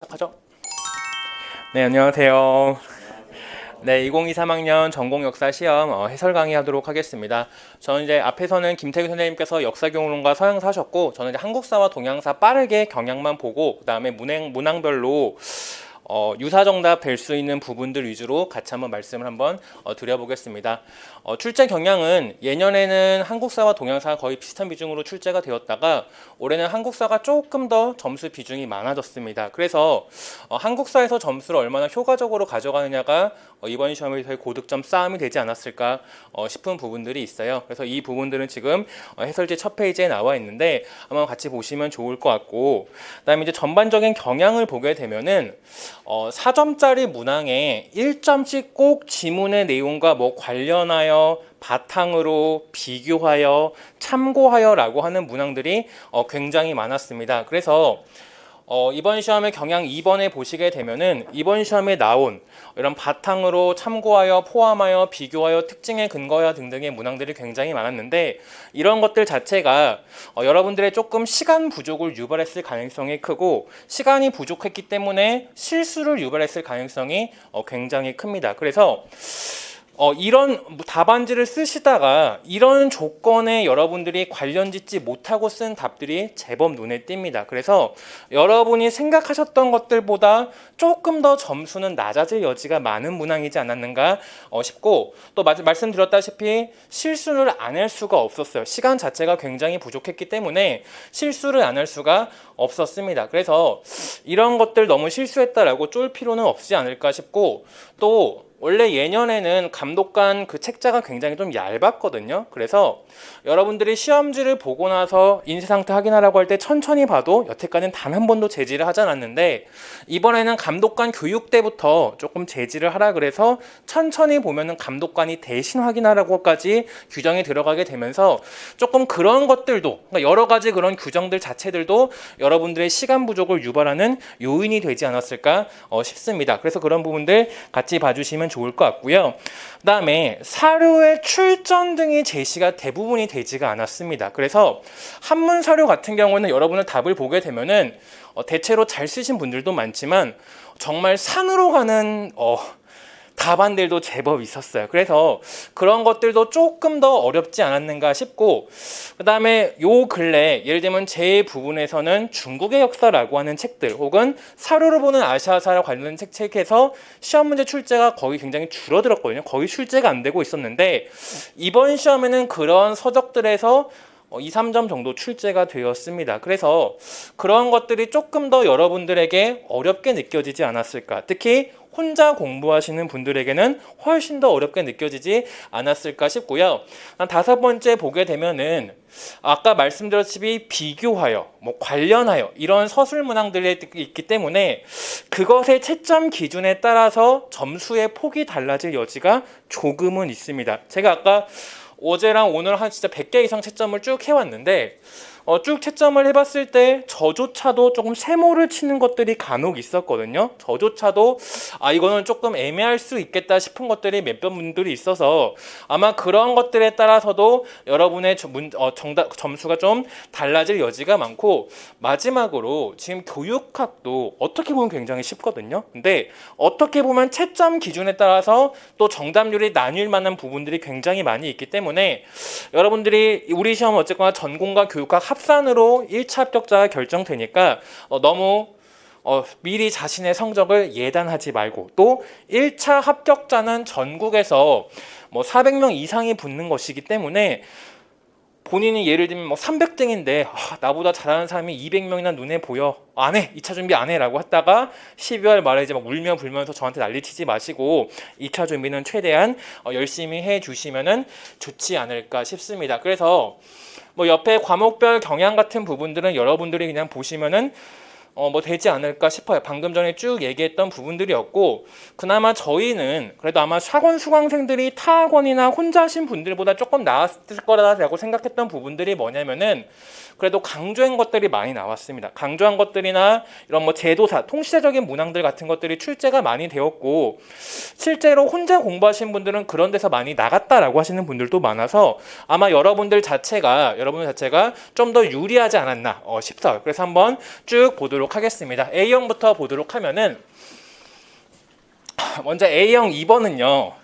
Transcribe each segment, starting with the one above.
시작하죠. 네, 안녕하세요. 네, 2023학년 전공역사 시험 해설 강의하도록 하겠습니다. 저는 이제 앞에서는 김태규 선생님께서 역사경론과 서양사 하셨고, 저는 이제 한국사와 동양사 빠르게 경향만 보고, 그 다음에 문항별로 유사정답 될 수 있는 부분들 위주로 같이 한번 말씀을 한번 드려보겠습니다. 출제 경향은 예년에는 한국사와 동양사가 거의 비슷한 비중으로 출제가 되었다가 올해는 한국사가 조금 더 점수 비중이 많아졌습니다. 그래서 한국사에서 점수를 얼마나 효과적으로 가져가느냐가 이번 시험에서의 고득점 싸움이 되지 않았을까 싶은 부분들이 있어요. 그래서 이 부분들은 지금 해설지 첫 페이지에 나와 있는데 한번 같이 보시면 좋을 것 같고, 그다음에 이제 전반적인 경향을 보게 되면은 4점짜리 문항에 1점씩 꼭 지문의 내용과 뭐 관련하여 바탕으로 비교하여 참고하여 라고 하는 문항들이 굉장히 많았습니다. 그래서 이번 시험의 경향 2번에 보시게 되면은 이번 시험에 나온 이런 바탕으로 참고하여 포함하여 비교하여 특징에 근거하여 등등의 문항들이 굉장히 많았는데, 이런 것들 자체가 여러분들의 조금 시간 부족을 유발했을 가능성이 크고, 시간이 부족했기 때문에 실수를 유발했을 가능성이 굉장히 큽니다. 그래서 이런 답안지를 쓰시다가 이런 조건에 여러분들이 관련 짓지 못하고 쓴 답들이 제법 눈에 띕니다. 그래서 여러분이 생각하셨던 것들보다 조금 더 점수는 낮아질 여지가 많은 문항이지 않았는가 싶고, 또 말씀드렸다시피 실수를 안 할 수가 없었어요. 시간 자체가 굉장히 부족했기 때문에 실수를 안 할 수가 없었습니다. 그래서 이런 것들 너무 실수했다라고 쫄 필요는 없지 않을까 싶고, 또 원래 예년에는 감독관 그 책자가 굉장히 좀 얇았거든요. 그래서 여러분들이 시험지를 보고 나서 인쇄 상태 확인하라고 할 때 천천히 봐도 여태까지는 단 한 번도 제지를 하지 않았는데, 이번에는 감독관 교육 때부터 조금 제지를 하라 그래서 천천히 보면은 감독관이 대신 확인하라고까지 규정이 들어가게 되면서 조금 그런 것들도, 그러니까 여러 가지 그런 규정들 자체들도 여러분들의 시간 부족을 유발하는 요인이 되지 않았을까 싶습니다. 그래서 그런 부분들 같이 봐주시면 좋을 것 같고요. 그 다음에 사료의 출전 등이 제시가 대부분이 되지가 않았습니다. 그래서 한문 사료 같은 경우는 여러분은 답을 보게 되면은 대체로 잘 쓰신 분들도 많지만 정말 산으로 가는 답안들도 제법 있었어요. 그래서 그런 것들도 조금 더 어렵지 않았는가 싶고, 그 다음에 요 근래 예를 들면 제 부분에서는 중국의 역사라고 하는 책들 혹은 사료를 보는 아시아사와 관련된 책에서 시험 문제 출제가 거의 굉장히 줄어들었거든요. 거의 출제가 안 되고 있었는데, 이번 시험에는 그런 서적들에서 2, 3점 정도 출제가 되었습니다. 그래서 그런 것들이 조금 더 여러분들에게 어렵게 느껴지지 않았을까. 특히 혼자 공부하시는 분들에게는 훨씬 더 어렵게 느껴지지 않았을까 싶고요. 다섯 번째 보게 되면은 아까 말씀드렸다시피 비교하여, 뭐 관련하여 이런 서술 문항들이 있기 때문에 그것의 채점 기준에 따라서 점수의 폭이 달라질 여지가 조금은 있습니다. 제가 아까 어제랑 오늘 한 진짜 100개 이상 채점을 쭉 해왔는데, 쭉 채점을 해봤을 때 저조차도 조금 세모를 치는 것들이 간혹 있었거든요. 저조차도 이거는 조금 애매할 수 있겠다 싶은 것들이 몇몇 분들이 있어서 아마 그런 것들에 따라서도 여러분의 점수가 좀 달라질 여지가 많고, 마지막으로 지금 교육학도 어떻게 보면 굉장히 쉽거든요. 근데 어떻게 보면 채점 기준에 따라서 또 정답률이 나뉠 만한 부분들이 굉장히 많이 있기 때문에 여러분들이 우리 시험 어쨌거나 전공과 교육학 합산으로 1차 합격자가 결정되니까 너무 미리 자신의 성적을 예단하지 말고, 또 1차 합격자는 전국에서 뭐 400명 이상이 붙는 것이기 때문에 본인이 예를 들면 뭐 300등인데 나보다 잘하는 사람이 200명이나 눈에 보여, 안 해, 2차 준비 안 해 라고 했다가 12월 말에 이제 막 울며 불면서 저한테 난리치지 마시고 2차 준비는 최대한 열심히 해주시면은 좋지 않을까 싶습니다. 그래서 뭐 옆에 과목별 경향 같은 부분들은 여러분들이 그냥 보시면은 뭐 되지 않을까 싶어요. 방금 전에 쭉 얘기했던 부분들이었고, 그나마 저희는 그래도 아마 학원 수강생들이 타 학원이나 혼자 하신 분들보다 조금 나았을 거라고 생각했던 부분들이 뭐냐면은, 그래도 강조한 것들이 많이 나왔습니다. 강조한 것들이나 이런 뭐 제도사, 통시대적인 문항들 같은 것들이 출제가 많이 되었고, 실제로 혼자 공부하신 분들은 그런 데서 많이 나갔다라고 하시는 분들도 많아서 아마 여러분들 자체가 좀 더 유리하지 않았나 싶어요. 그래서 한번 쭉 보도록 보도록 하겠습니다. A형부터 보도록 하면은 먼저 A형 2번은요.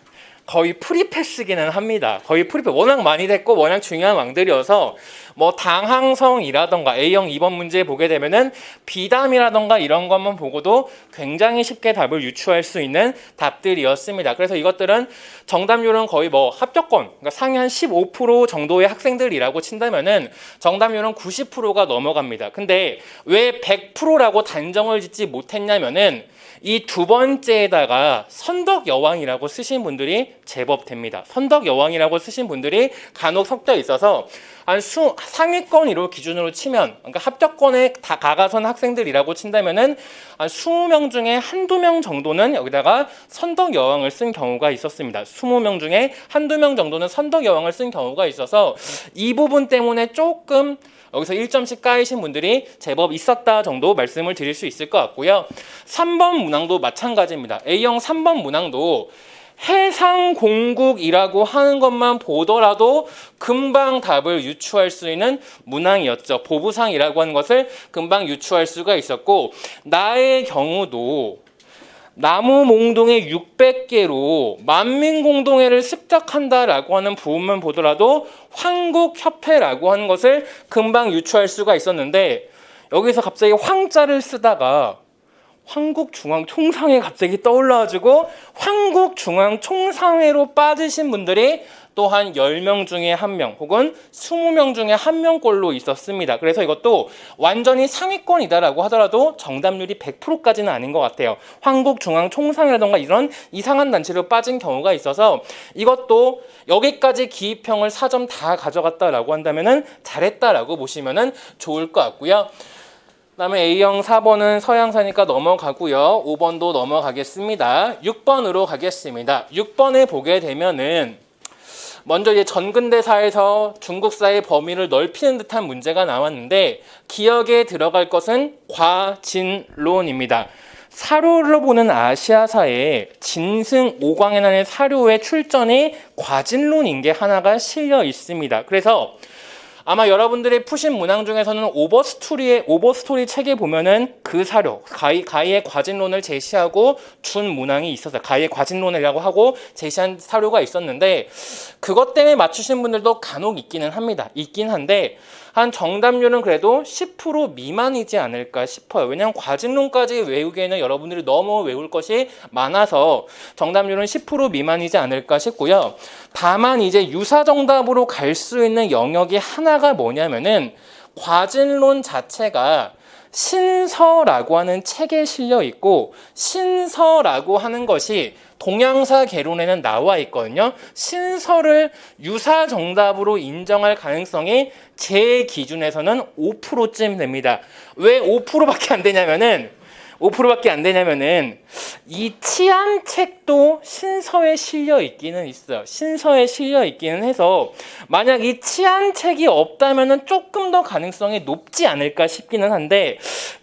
거의 프리패스기는 합니다. 거의 프리패스. 워낙 많이 됐고 워낙 중요한 왕들이어서 뭐 당항성이라던가 A형 2번 문제 보게 되면은 비담이라던가 이런 것만 보고도 굉장히 쉽게 답을 유추할 수 있는 답들이었습니다. 그래서 이것들은 정답률은 거의 뭐 합격권, 그러니까 상위 한 15% 정도의 학생들이라고 친다면은 정답률은 90%가 넘어갑니다. 근데 왜 100%라고 단정을 짓지 못했냐면은 이 두 번째에다가 선덕여왕이라고 쓰신 분들이 제법 됩니다. 선덕여왕이라고 쓰신 분들이 간혹 섞여 있어서 한 상위권으로 기준으로 치면, 그러니까 합격권에 다 가가선 학생들이라고 친다면은 한 20명 중에 한두 명 정도는 여기다가 선덕여왕을 쓴 경우가 있었습니다. 20명 중에 한두 명 정도는 선덕여왕을 쓴 경우가 있어서 이 부분 때문에 조금 여기서 1점씩 까이신 분들이 제법 있었다 정도 말씀을 드릴 수 있을 것 같고요. 3번 문항도 마찬가지입니다. A형 3번 문항도 해상공국이라고 하는 것만 보더라도 금방 답을 유추할 수 있는 문항이었죠. 보부상이라고 하는 것을 금방 유추할 수가 있었고, 나의 경우도 나무몽동회 600개로 만민공동회를 습작한다라고 하는 부분만 보더라도 황국협회라고 하는 것을 금방 유추할 수가 있었는데, 여기서 갑자기 황자를 쓰다가 황국중앙총상회 갑자기 떠올라가지고 황국중앙총상회로 빠지신 분들이 또한 10명 중에 1명 혹은 20명 중에 1명꼴로 있었습니다. 그래서 이것도 완전히 상위권이다라고 하더라도 정답률이 100%까지는 아닌 것 같아요. 황국중앙총상회라던가 이런 이상한 단체로 빠진 경우가 있어서 이것도 여기까지 기입형을 4점 다 가져갔다라고 한다면은 잘했다라고 보시면은 좋을 것 같고요. 그다음에 A형 4번은 서양사니까 넘어가고요. 5번도 넘어가겠습니다. 6번으로 가겠습니다. 6번에 보게 되면은 먼저 이제 전근대사에서 중국사의 범위를 넓히는 듯한 문제가 나왔는데 기억에 들어갈 것은 과진론입니다. 사료로 보는 아시아사의 진승 오광해난의 사료의 출전이 과진론인 게 하나가 실려 있습니다. 그래서 아마 여러분들이 푸신 문항 중에서는 오버스토리 책에 보면은 그 사료, 가히의 과진론을 제시하고 준 문항이 있었어요. 가히의 과진론이라고 하고 제시한 사료가 있었는데 그것 때문에 맞추신 분들도 간혹 있기는 합니다. 있긴 한데 한 정답률은 그래도 10% 미만이지 않을까 싶어요. 왜냐하면 과진론까지 외우기에는 여러분들이 너무 외울 것이 많아서 정답률은 10% 미만이지 않을까 싶고요. 다만 이제 유사 정답으로 갈 수 있는 영역이 하나가 뭐냐면은 과진론 자체가 신서라고 하는 책에 실려 있고 신서라고 하는 것이 동양사 개론에는 나와 있거든요. 신서를 유사 정답으로 인정할 가능성이 제 기준에서는 5%쯤 됩니다. 왜 5%밖에 안 되냐면은 이 치안 책도 신서에 실려 있기는 있어요. 신서에 실려 있기는 해서 만약 이 치안 책이 없다면은 조금 더 가능성이 높지 않을까 싶기는 한데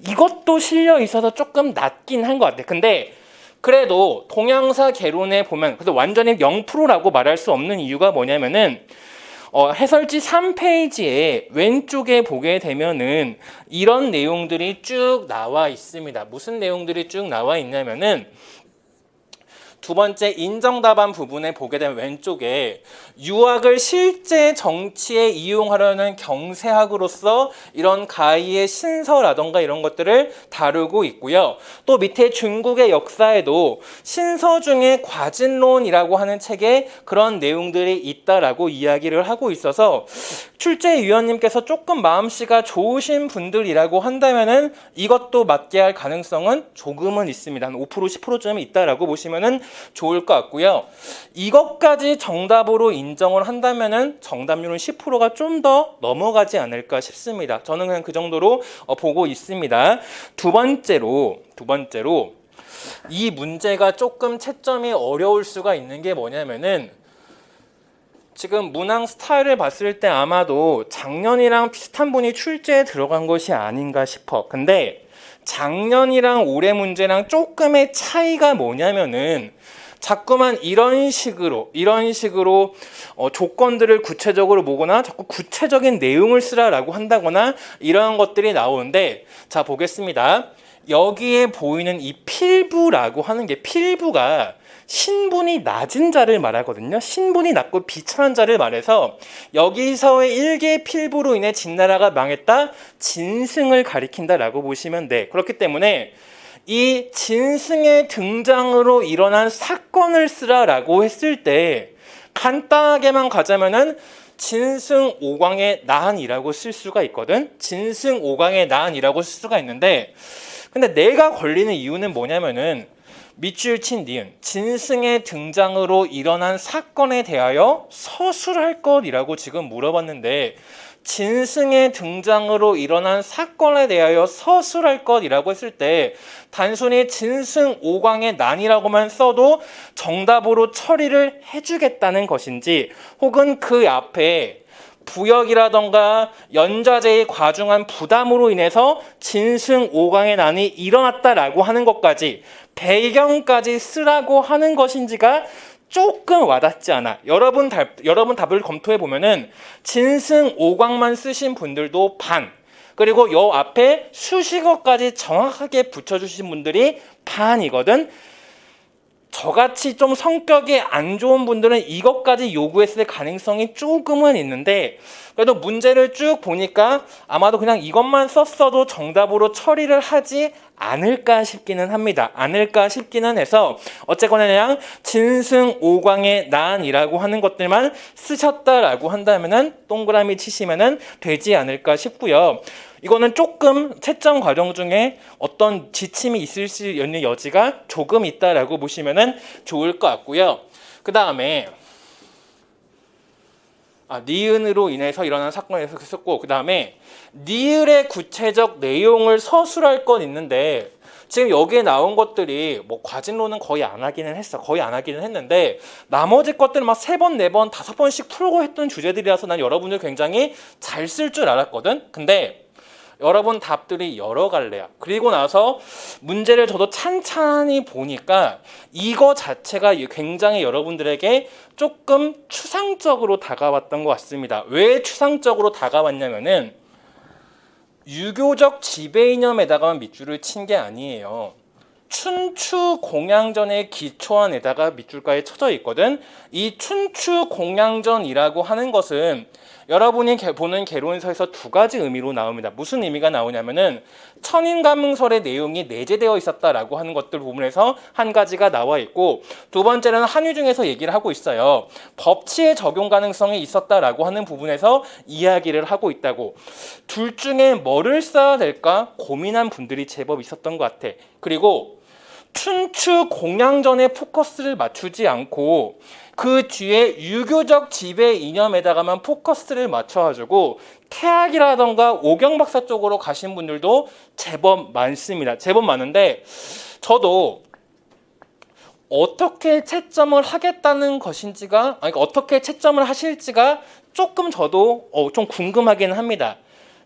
이것도 실려 있어서 조금 낮긴 한 것 같아요. 근데 그래도 동양사 개론에 보면 그래도 완전히 0%라고 말할 수 없는 이유가 뭐냐면은 해설지 3페이지에 왼쪽에 보게 되면은 이런 내용들이 쭉 나와 있습니다. 무슨 내용들이 쭉 나와 있냐면은 두 번째 인정답안 부분에 보게 되면 왼쪽에 유학을 실제 정치에 이용하려는 경세학으로서 이런 가히의 신서라던가 이런 것들을 다루고 있고요. 또 밑에 중국의 역사에도 신서 중에 과진론이라고 하는 책에 그런 내용들이 있다라고 이야기를 하고 있어서 출제위원님께서 조금 마음씨가 좋으신 분들이라고 한다면은 이것도 맞게 할 가능성은 조금은 있습니다. 한 5% 10%쯤 있다라고 보시면은 좋을 것 같고요. 이것까지 정답으로 인정을 한다면은 정답률은 10%가 좀 더 넘어가지 않을까 싶습니다. 저는 그냥 그 정도로 보고 있습니다. 두 번째로 이 문제가 조금 채점이 어려울 수가 있는 게 뭐냐면은 지금 문항 스타일을 봤을 때 아마도 작년이랑 비슷한 분이 출제에 들어간 것이 아닌가 싶어. 근데 작년이랑 올해 문제랑 조금의 차이가 뭐냐면은 자꾸만 이런 식으로 조건들을 구체적으로 보거나 자꾸 구체적인 내용을 쓰라라고 한다거나 이런 것들이 나오는데 자 보겠습니다. 여기에 보이는 이 필부라고 하는 게 필부가 신분이 낮은 자를 말하거든요. 신분이 낮고 비천한 자를 말해서 여기서의 일개 필부로 인해 진나라가 망했다, 진승을 가리킨다라고 보시면 돼. 그렇기 때문에 이 진승의 등장으로 일어난 사건을 쓰라라고 했을 때 간단하게만 가자면은 진승 오광의 난이라고 쓸 수가 있거든. 진승 오광의 난이라고 쓸 수가 있는데, 근데 내가 걸리는 이유는 뭐냐면은 밑줄 친 니은 진승의 등장으로 일어난 사건에 대하여 서술할 것이라고 지금 물어봤는데, 진승의 등장으로 일어난 사건에 대하여 서술할 것이라고 했을 때 단순히 진승 오광의 난이라고만 써도 정답으로 처리를 해주겠다는 것인지, 혹은 그 앞에 부역이라던가 연좌제의 과중한 부담으로 인해서 진승 오광의 난이 일어났다라고 하는 것까지 배경까지 쓰라고 하는 것인지가 조금 와닿지 않아. 여러분 답을 검토해 보면은 진승 오광만 쓰신 분들도 반, 그리고 요 앞에 수식어까지 정확하게 붙여주신 분들이 반이거든. 저같이 좀 성격이 안 좋은 분들은 이것까지 요구했을 가능성이 조금은 있는데, 그래도 문제를 쭉 보니까 아마도 그냥 이것만 썼어도 정답으로 처리를 하지 않을까 싶기는 합니다. 않을까 싶기는 해서 어쨌거나 그냥 진승 오광의 난이라고 하는 것들만 쓰셨다라고 한다면은 동그라미 치시면은 되지 않을까 싶고요. 이거는 조금 채점 과정 중에 어떤 지침이 있을 수 있는 여지가 조금 있다라고 보시면은 좋을 것 같고요. 그 다음에 니은으로 인해서 일어난 사건에서 썼고, 그 다음에 니을의 구체적 내용을 서술할 건 있는데, 지금 여기에 나온 것들이 뭐 과진로는 거의 안 하기는 했어. 거의 안 하기는 했는데 나머지 것들은 막 3번, 4번, 5번씩 풀고 했던 주제들이라서 난 여러분들 굉장히 잘 쓸 줄 알았거든. 근데 여러분 답들이 여러 갈래야. 그리고 나서 문제를 저도 찬찬히 보니까 이거 자체가 굉장히 여러분들에게 조금 추상적으로 다가왔던 것 같습니다. 왜 추상적으로 다가왔냐면은 유교적 지배 이념에다가만 밑줄을 친 게 아니에요. 춘추 공양전의 기초안에다가 밑줄까지 쳐져 있거든. 이 춘추 공양전이라고 하는 것은 여러분이 보는 개론서에서 2가지 의미로 나옵니다. 무슨 의미가 나오냐면은 천인감흥설의 내용이 내재되어 있었다라고 하는 것들 부분에서 한 가지가 나와 있고, 두 번째는 한유중에서 얘기를 하고 있어요. 법치의 적용 가능성이 있었다라고 하는 부분에서 이야기를 하고 있다고. 둘 중에 뭐를 써야 될까 고민한 분들이 제법 있었던 것 같아. 그리고 춘추 공양전에 포커스를 맞추지 않고 그 뒤에 유교적 지배 이념에다가만 포커스를 맞춰가지고 태학이라던가 오경박사 쪽으로 가신 분들도 제법 많습니다. 제법 많은데 저도 어떻게 채점을 하겠다는 것인지가, 그러니까 어떻게 채점을 하실지가 조금 저도 좀 궁금하긴 합니다.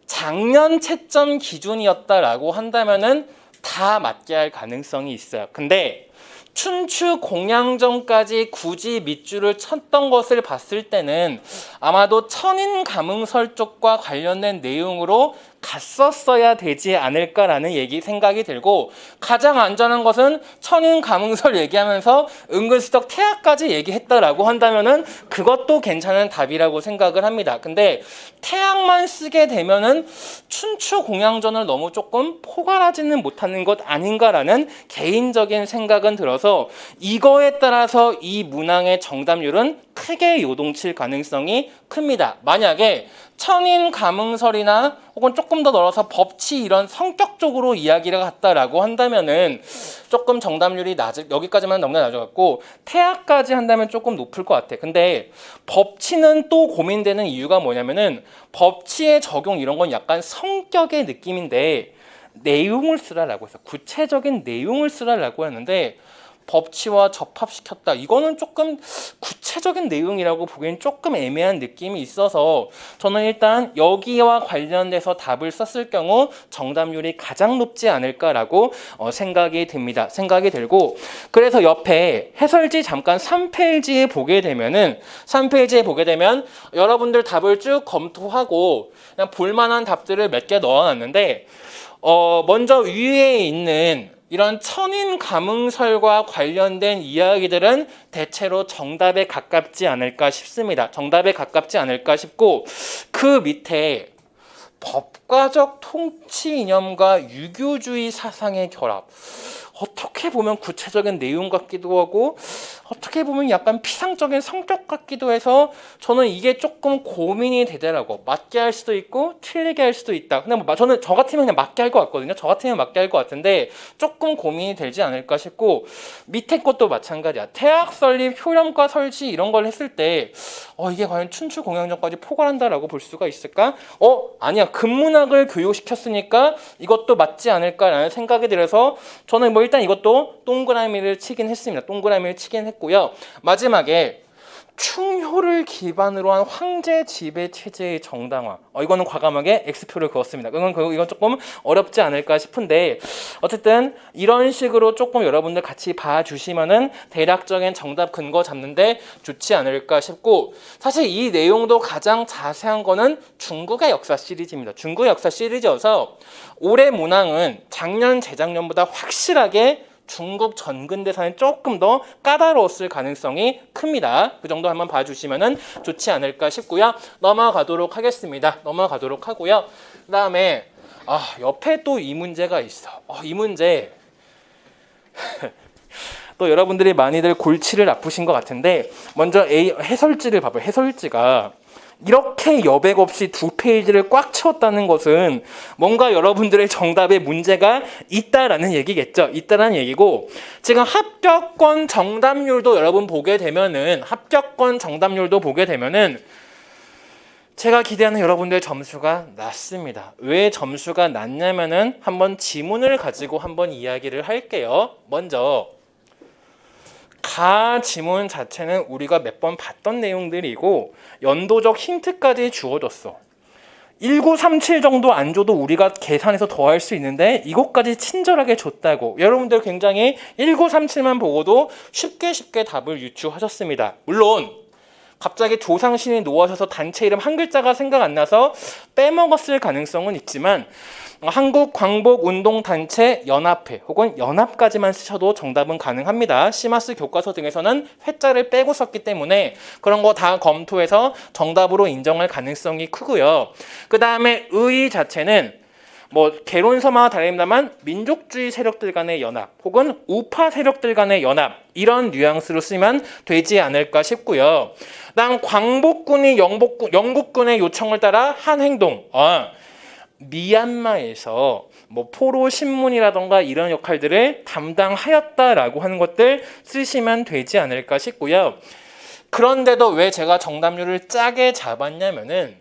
작년 채점 기준이었다라고 한다면은 다 맞게 할 가능성이 있어요. 근데 춘추 공양전까지 굳이 밑줄을 쳤던 것을 봤을 때는 아마도 천인감흥설 쪽과 관련된 내용으로 갔었어야 되지 않을까라는 생각이 들고, 가장 안전한 것은 천인감흥설 얘기하면서 은근슬쩍 태학까지 얘기했다라고 한다면은 그것도 괜찮은 답이라고 생각을 합니다. 근데 태학만 쓰게 되면은 춘추 공양전을 너무 조금 포괄하지는 못하는 것 아닌가라는 개인적인 생각은 들어서 이거에 따라서 이 문항의 정답률은 크게 요동칠 가능성이 큽니다. 만약에 천인감흥설이나 혹은 조금 더 넓어서 법치 이런 성격적으로 이야기를 갔다라고 한다면은 조금 정답률이 여기까지만 너무나 낮아갖고 태학까지 한다면 조금 높을 것 같아. 근데 법치는 또 고민되는 이유가 뭐냐면은 법치의 적용 이런 건 약간 성격의 느낌인데 내용을 쓰라라고 해서 구체적인 내용을 쓰라라고 했는데 법치와 접합시켰다. 이거는 조금 구체적인 내용이라고 보기엔 조금 애매한 느낌이 있어서 저는 일단 여기와 관련돼서 답을 썼을 경우 정답률이 가장 높지 않을까라고 생각이 듭니다. 생각이 들고, 그래서 옆에 해설지 잠깐 3페이지에 보게 되면 여러분들 답을 쭉 검토하고 그냥 볼만한 답들을 몇 개 넣어놨는데 먼저 위에 있는 이런 천인 가문설과 관련된 이야기들은 대체로 정답에 가깝지 않을까 싶습니다. 정답에 가깝지 않을까 싶고, 그 밑에 법과적 통치 이념과 유교주의 사상의 결합, 어떻게 보면 구체적인 내용 같기도 하고 어떻게 보면 약간 피상적인 성격 같기도 해서 저는 이게 조금 고민이 되더라고. 맞게 할 수도 있고 틀리게 할 수도 있다. 근데 뭐 저는 저 같으면 그냥 맞게 할 것 같거든요. 저 같으면 맞게 할 것 같은데 조금 고민이 되지 않을까 싶고, 밑에 것도 마찬가지야. 태학 설립, 효렴과 설치 이런 걸 했을 때 이게 과연 춘추 공양전까지 포괄한다라고 볼 수가 있을까? 아니야. 근문학을 교육시켰으니까 이것도 맞지 않을까라는 생각이 들어서 저는 뭐 일단 이것도 동그라미를 치긴 했습니다. 동그라미를 치긴 했고요. 마지막에 충효를 기반으로 한 황제 지배 체제의 정당화. 이거는 과감하게 X표를 그었습니다. 이건 조금 어렵지 않을까 싶은데, 어쨌든 이런 식으로 조금 여러분들 같이 봐주시면은 대략적인 정답 근거 잡는데 좋지 않을까 싶고, 사실 이 내용도 가장 자세한 거는 중국의 역사 시리즈입니다. 중국의 역사 시리즈여서 올해 문항은 작년, 재작년보다 확실하게 중국 전근대사는 조금 더 까다로웠을 가능성이 큽니다. 그 정도 한번 봐주시면 좋지 않을까 싶고요. 넘어가도록 하겠습니다. 넘어가도록 하고요. 그 다음에 옆에 또 이 문제가 있어. 이 문제 또 여러분들이 많이들 골치를 아프신 것 같은데, 먼저 해설지를 봐봐요. 해설지가 이렇게 여백 없이 2페이지를 꽉 채웠다는 것은 뭔가 여러분들의 정답에 문제가 있다라는 얘기겠죠. 있다라는 얘기고, 지금 합격권 정답률도 여러분 보게 되면은 제가 기대하는 여러분들의 점수가 낮습니다. 왜 점수가 낮냐면은 한번 지문을 가지고 한번 이야기를 할게요. 먼저 가 지문 자체는 우리가 몇 번 봤던 내용들이고 연도적 힌트까지 주어졌어. 1937 정도 안 줘도 우리가 계산해서 더 할 수 있는데 이것까지 친절하게 줬다고. 여러분들 굉장히 1937만 보고도 쉽게 답을 유추하셨습니다. 물론 갑자기 조상신이 노하셔서 단체 이름 한 글자가 생각 안 나서 빼먹었을 가능성은 있지만, 한국광복운동단체 연합회 혹은 연합까지만 쓰셔도 정답은 가능합니다. 시마스 교과서 등에서는 회자를 빼고 썼기 때문에 그런 거 다 검토해서 정답으로 인정할 가능성이 크고요. 그 다음에 의 자체는 개론서마다 다릅니다만 민족주의 세력들 간의 연합 혹은 우파 세력들 간의 연합, 이런 뉘앙스로 쓰면 되지 않을까 싶고요. 다음 광복군이 영국군의 요청을 따라 한 행동. 미얀마에서 포로 신문이라던가 이런 역할들을 담당하였다라고 하는 것들 쓰시면 되지 않을까 싶고요. 그런데도 왜 제가 정답률을 짜게 잡았냐면은,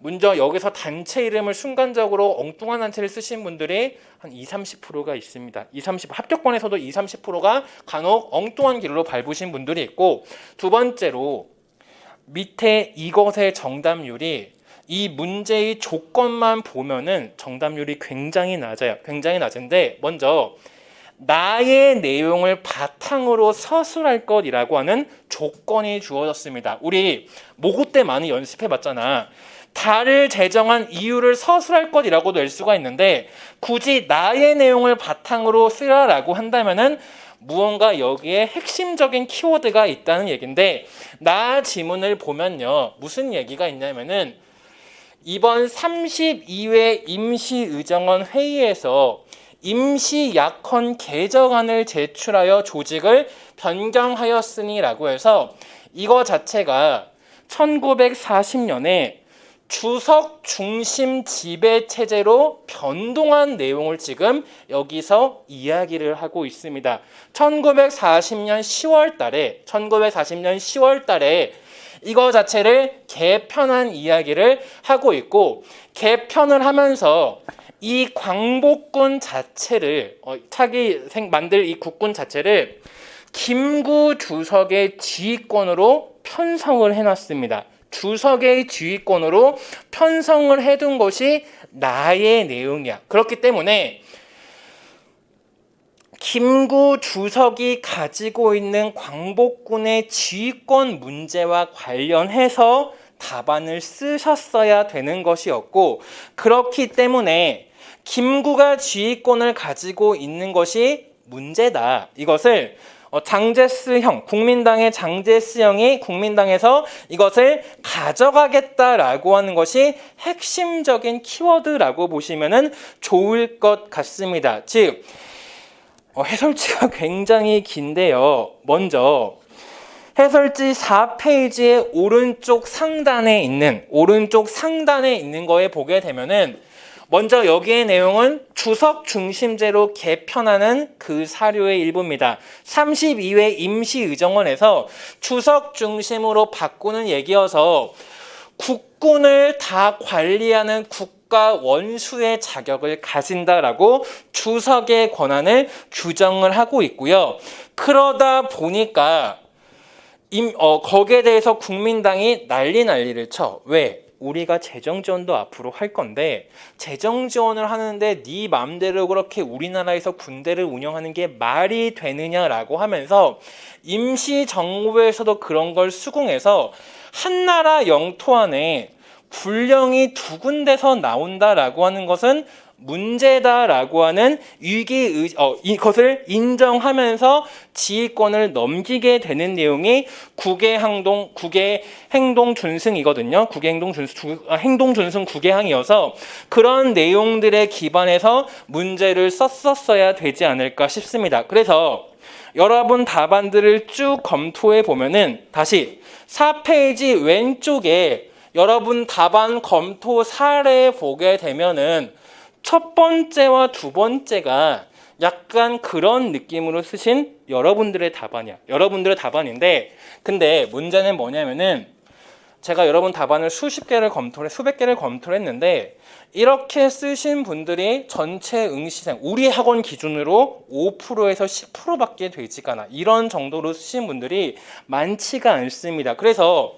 먼저 여기서 단체 이름을 순간적으로 엉뚱한 단체를 쓰신 분들이 한 20-30%가 있습니다. 합격권에서도 20-30%가 간혹 엉뚱한 길로 밟으신 분들이 있고, 두 번째로 밑에 이것의 정답률이 이 문제의 조건만 보면은 정답률이 굉장히 낮아요. 굉장히 낮은데, 먼저 나의 내용을 바탕으로 서술할 것이라고 하는 조건이 주어졌습니다. 우리 모고 때 많이 연습해 봤잖아. 다를 제정한 이유를 서술할 것이라고 낼 수가 있는데, 굳이 나의 내용을 바탕으로 쓰라라고 한다면은 무언가 여기에 핵심적인 키워드가 있다는 얘기인데, 나 지문을 보면요, 무슨 얘기가 있냐면은 이번 32회 임시의정원 회의에서 임시약헌 개정안을 제출하여 조직을 변경하였으니라고 해서 이거 자체가 1940년에 주석 중심 지배 체제로 변동한 내용을 지금 여기서 이야기를 하고 있습니다. 1940년 10월 달에 이거 자체를 개편한 이야기를 하고 있고, 개편을 하면서 이 광복군 자체를 차기 만들 이 국군 자체를 김구 주석의 지휘권으로 편성을 해놨습니다. 주석의 지휘권으로 편성을 해둔 것이 나의 내용이야. 그렇기 때문에 김구 주석이 가지고 있는 광복군의 지휘권 문제와 관련해서 답안을 쓰셨어야 되는 것이었고, 그렇기 때문에 김구가 지휘권을 가지고 있는 것이 문제다. 이것을 장제스형, 국민당의 장제스형이 국민당에서 이것을 가져가겠다라고 하는 것이 핵심적인 키워드라고 보시면 좋을 것 같습니다. 즉 해설지가 굉장히 긴데요. 먼저 해설지 4페이지의 오른쪽 상단에 있는 거에 보게 되면은 먼저 여기의 내용은 주석 중심제로 개편하는 그 사료의 일부입니다. 32회 임시의정원에서 주석 중심으로 바꾸는 얘기여서 국군을 다 관리하는 국가 원수의 자격을 가진다라고 주석의 권한을 규정을 하고 있고요. 그러다 보니까 거기에 대해서 국민당이 난리를 쳐. 왜? 우리가 재정지원도 앞으로 할 건데 재정지원을 하는데 네 맘대로 그렇게 우리나라에서 군대를 운영하는 게 말이 되느냐라고 하면서 임시정부에서도 그런 걸 수긍해서 한나라 영토 안에 군령이 두 군데서 나온다라고 하는 것은 문제다라고 하는 이것을 인정하면서 지휘권을 넘기게 되는 내용이 국외행동준승이거든요. 행동준승 국외항이어서 그런 내용들에 기반해서 문제를 썼었어야 되지 않을까 싶습니다. 그래서 여러분 답안들을 쭉 검토해 보면은 다시 4페이지 왼쪽에 여러분 답안 검토 사례 보게 되면은 첫 번째와 두 번째가 약간 그런 느낌으로 쓰신 여러분들의 답안인데 근데 문제는 뭐냐면은 제가 여러분 답안을 수백 개를 검토를 했는데 이렇게 쓰신 분들이 전체 응시생 우리 학원 기준으로 5%에서 10%밖에 되지가 않아. 이런 정도로 쓰신 분들이 많지가 않습니다. 그래서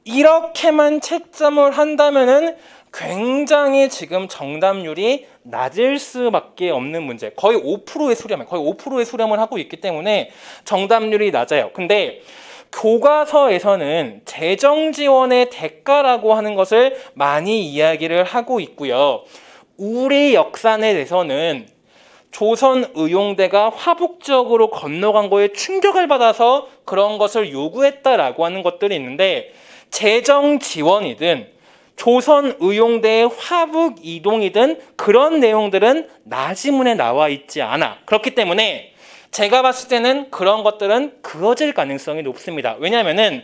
이렇게만 채점을 한다면은 굉장히 지금 정답률이 낮을 수밖에 없는 문제. 거의 5%의 수렴을 하고 있기 때문에 정답률이 낮아요. 근데 교과서에서는 재정 지원의 대가라고 하는 것을 많이 이야기를 하고 있고요. 우리 역사에 대해서는 조선 의용대가 화북지역으로 건너간 거에 충격을 받아서 그런 것을 요구했다라고 하는 것들이 있는데 재정 지원이든 조선 의용대의 화북 이동이든 그런 내용들은 나지문에 나와 있지 않아. 그렇기 때문에 제가 봤을 때는 그런 것들은 그어질 가능성이 높습니다. 왜냐하면은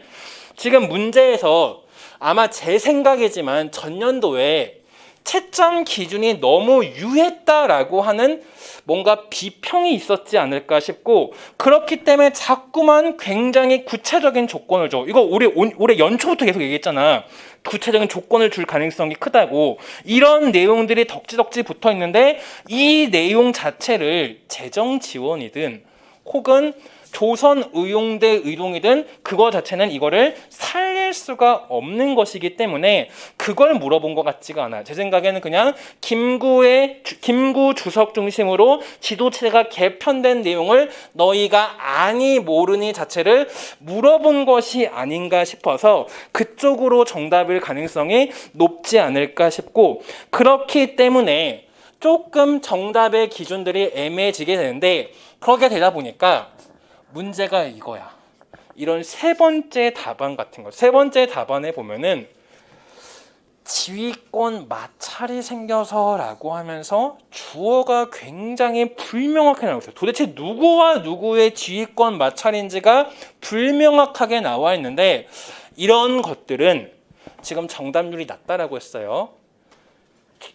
지금 문제에서 아마 제 생각이지만 전년도에 채점 기준이 너무 유했다라고 하는 뭔가 비평이 있었지 않을까 싶고 그렇기 때문에 자꾸만 굉장히 구체적인 조건을 줘. 이거 올해 연초부터 계속 얘기했잖아. 구체적인 조건을 줄 가능성이 크다고. 이런 내용들이 덕지덕지 붙어 있는데 이 내용 자체를 재정 지원이든 혹은 조선 의용대 의동이든 그거 자체는 이거를 살릴 수가 없는 것이기 때문에 그걸 물어본 것 같지가 않아요. 제 생각에는 그냥 김구 주석 중심으로 지도체제가 개편된 내용을 너희가 아니 모르니 자체를 물어본 것이 아닌가 싶어서 그쪽으로 정답일 가능성이 높지 않을까 싶고 그렇기 때문에 조금 정답의 기준들이 애매해지게 되는데 그렇게 되다 보니까 문제가 이거야. 이런 세 번째 답안 같은 거. 세 번째 답안에 보면은 지휘권 마찰이 생겨서라고 하면서 주어가 굉장히 불명확하게 나와 있어요. 도대체 누구와 누구의 지휘권 마찰인지가 불명확하게 나와 있는데 이런 것들은 지금 정답률이 낮다라고 했어요.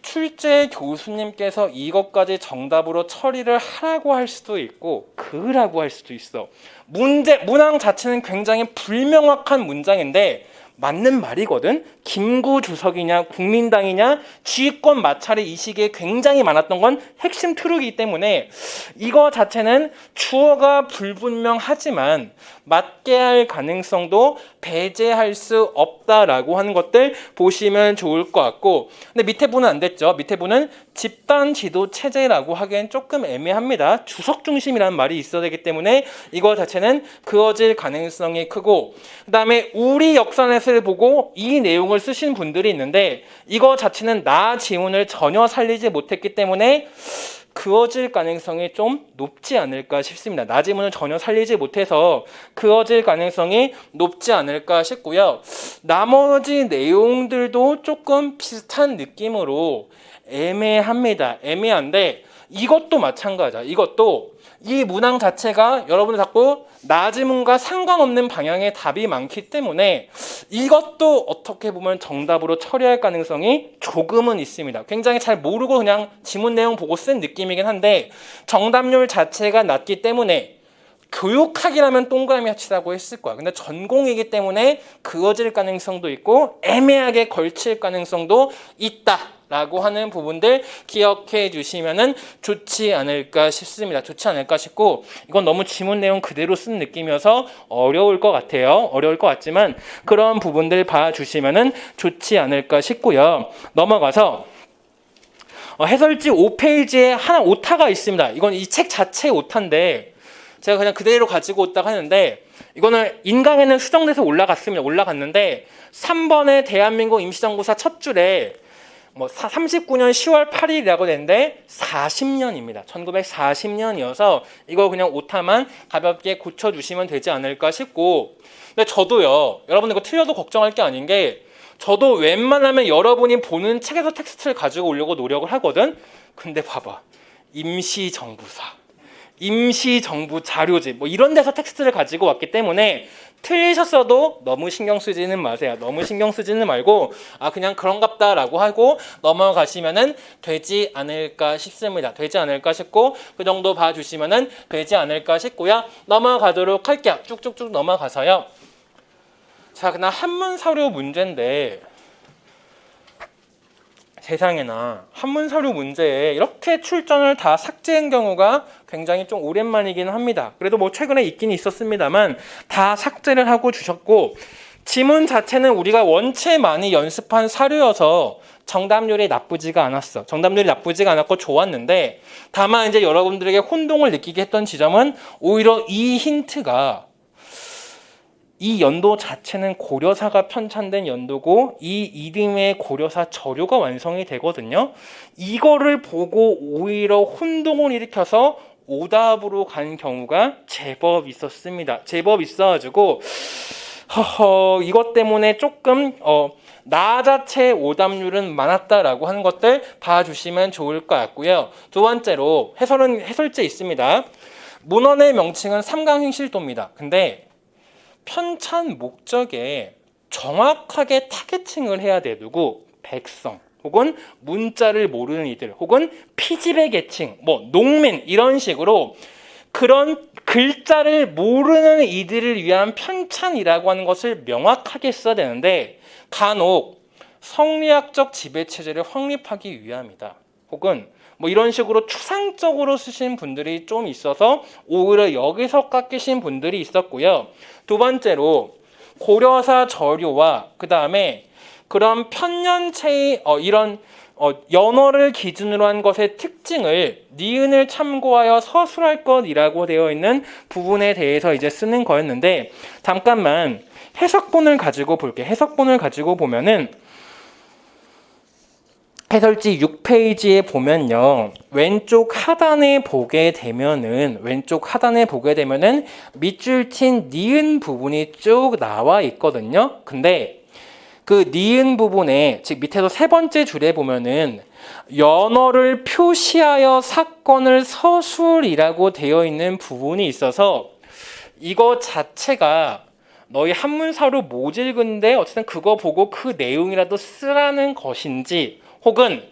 출제 교수님께서 이것까지 정답으로 처리를 하라고 할 수도 있고 그으라고 할 수도 있어. 문항 자체는 굉장히 불명확한 문장인데 맞는 말이거든. 김구 주석이냐 국민당이냐 지휘권 마찰이 이 시기에 굉장히 많았던 건 핵심 트루이기 때문에 이거 자체는 주어가 불분명하지만 맞게 할 가능성도 배제할 수 없다라고 하는 것들 보시면 좋을 것 같고 근데 밑에 부는 안 됐죠. 밑에 부는 집단 지도 체제라고 하기엔 조금 애매합니다. 주석 중심이라는 말이 있어야 되기 때문에 이거 자체는 그어질 가능성이 크고 그 다음에 우리 역사에서 것을 보고 이 내용을 쓰신 분들이 있는데 이거 자체는 나 지문을 전혀 살리지 못했기 때문에 그어질 가능성이 좀 높지 않을까 싶습니다. 나 지문을 전혀 살리지 못해서 그어질 가능성이 높지 않을까 싶고요. 나머지 내용들도 조금 비슷한 느낌으로 애매합니다. 애매한데 이것도 마찬가지야. 이것도 이 문항 자체가 여러분들 자꾸 나 지문과 상관없는 방향의 답이 많기 때문에 이것도 어떻게 보면 정답으로 처리할 가능성이 조금은 있습니다. 굉장히 잘 모르고 그냥 지문 내용 보고 쓴 느낌이긴 한데 정답률 자체가 낮기 때문에 교육학이라면 동그라미 합치라고 했을 거야. 근데 전공이기 때문에 그어질 가능성도 있고 애매하게 걸칠 가능성도 있다라고 하는 부분들 기억해 주시면은 좋지 않을까 싶습니다. 좋지 않을까 싶고 이건 너무 지문 내용 그대로 쓴 느낌이어서 어려울 것 같아요. 어려울 것 같지만 그런 부분들 봐주시면은 좋지 않을까 싶고요. 넘어가서 해설지 5페이지에 하나 오타가 있습니다. 이건 이 책 자체의 오타인데 제가 그냥 그대로 가지고 왔다고 하는데 이거는 인강에는 수정돼서 올라갔습니다. 올라갔는데 3번의 대한민국 임시정부사 첫 줄에 39년 10월 8일이라고 되는데 40년입니다. 1940년이어서 이거 그냥 오타만 가볍게 고쳐주시면 되지 않을까 싶고 근데 저도요. 여러분 이거 틀려도 걱정할 게 아닌 게 저도 웬만하면 여러분이 보는 책에서 텍스트를 가지고 오려고 노력을 하거든. 근데 봐봐. 임시정부사. 임시정부 자료집 이런 데서 텍스트를 가지고 왔기 때문에 틀리셨어도 너무 신경 쓰지는 마세요. 너무 신경 쓰지는 말고 그냥 그런갑다라고 하고 넘어가시면은 되지 않을까 싶습니다. 되지 않을까 싶고 그 정도 봐주시면은 되지 않을까 싶고요. 넘어가도록 할게요. 쭉쭉쭉 넘어가서요. 자, 그냥 한문 서류 문제인데 세상에나 한문 서류 문제에 이렇게 출전을 다 삭제한 경우가 굉장히 좀 오랜만이긴 합니다. 그래도 최근에 있긴 있었습니다만 다 삭제를 하고 주셨고 지문 자체는 우리가 원체 많이 연습한 사료여서 정답률이 나쁘지가 않았어. 정답률이 나쁘지가 않았고 좋았는데 다만 이제 여러분들에게 혼동을 느끼게 했던 지점은 오히려 이 힌트가 이 연도 자체는 고려사가 편찬된 연도고 이 이름의 고려사 저료가 완성이 되거든요. 이거를 보고 오히려 혼동을 일으켜서 오답으로 간 경우가 제법 있었습니다. 제법 있어가지고 이것 때문에 조금 나 자체의 오답률은 많았다라고 하는 것들 봐주시면 좋을 것 같고요. 두 번째로 해설제 있습니다. 문헌의 명칭은 삼강행실도입니다. 근데 편찬 목적에 정확하게 타겟팅을 해야 되고 백성 혹은 문자를 모르는 이들 혹은 피지배 계층 농민 이런 식으로 그런 글자를 모르는 이들을 위한 편찬이라고 하는 것을 명확하게 써야 되는데 간혹 성리학적 지배체제를 확립하기 위함이다. 혹은 이런 식으로 추상적으로 쓰신 분들이 좀 있어서 오히려 여기서 깎이신 분들이 있었고요. 두 번째로 고려사 저료와 그 다음에 그런 편년체의 이런 연어를 기준으로 한 것의 특징을 니은을 참고하여 서술할 것이라고 되어 있는 부분에 대해서 이제 쓰는 거였는데 잠깐만 해석본을 가지고 볼게요. 해석본을 가지고 보면은 해설지 6페이지에 보면요. 왼쪽 하단에 보게 되면은 밑줄 튄 니은 부분이 쭉 나와 있거든요. 근데 그 니은 부분에 즉 밑에서 세 번째 줄에 보면은 연어를 표시하여 사건을 서술이라고 되어 있는 부분이 있어서 이거 자체가 너희 한문사로 못 읽은데 어쨌든 그거 보고 그 내용이라도 쓰라는 것인지 혹은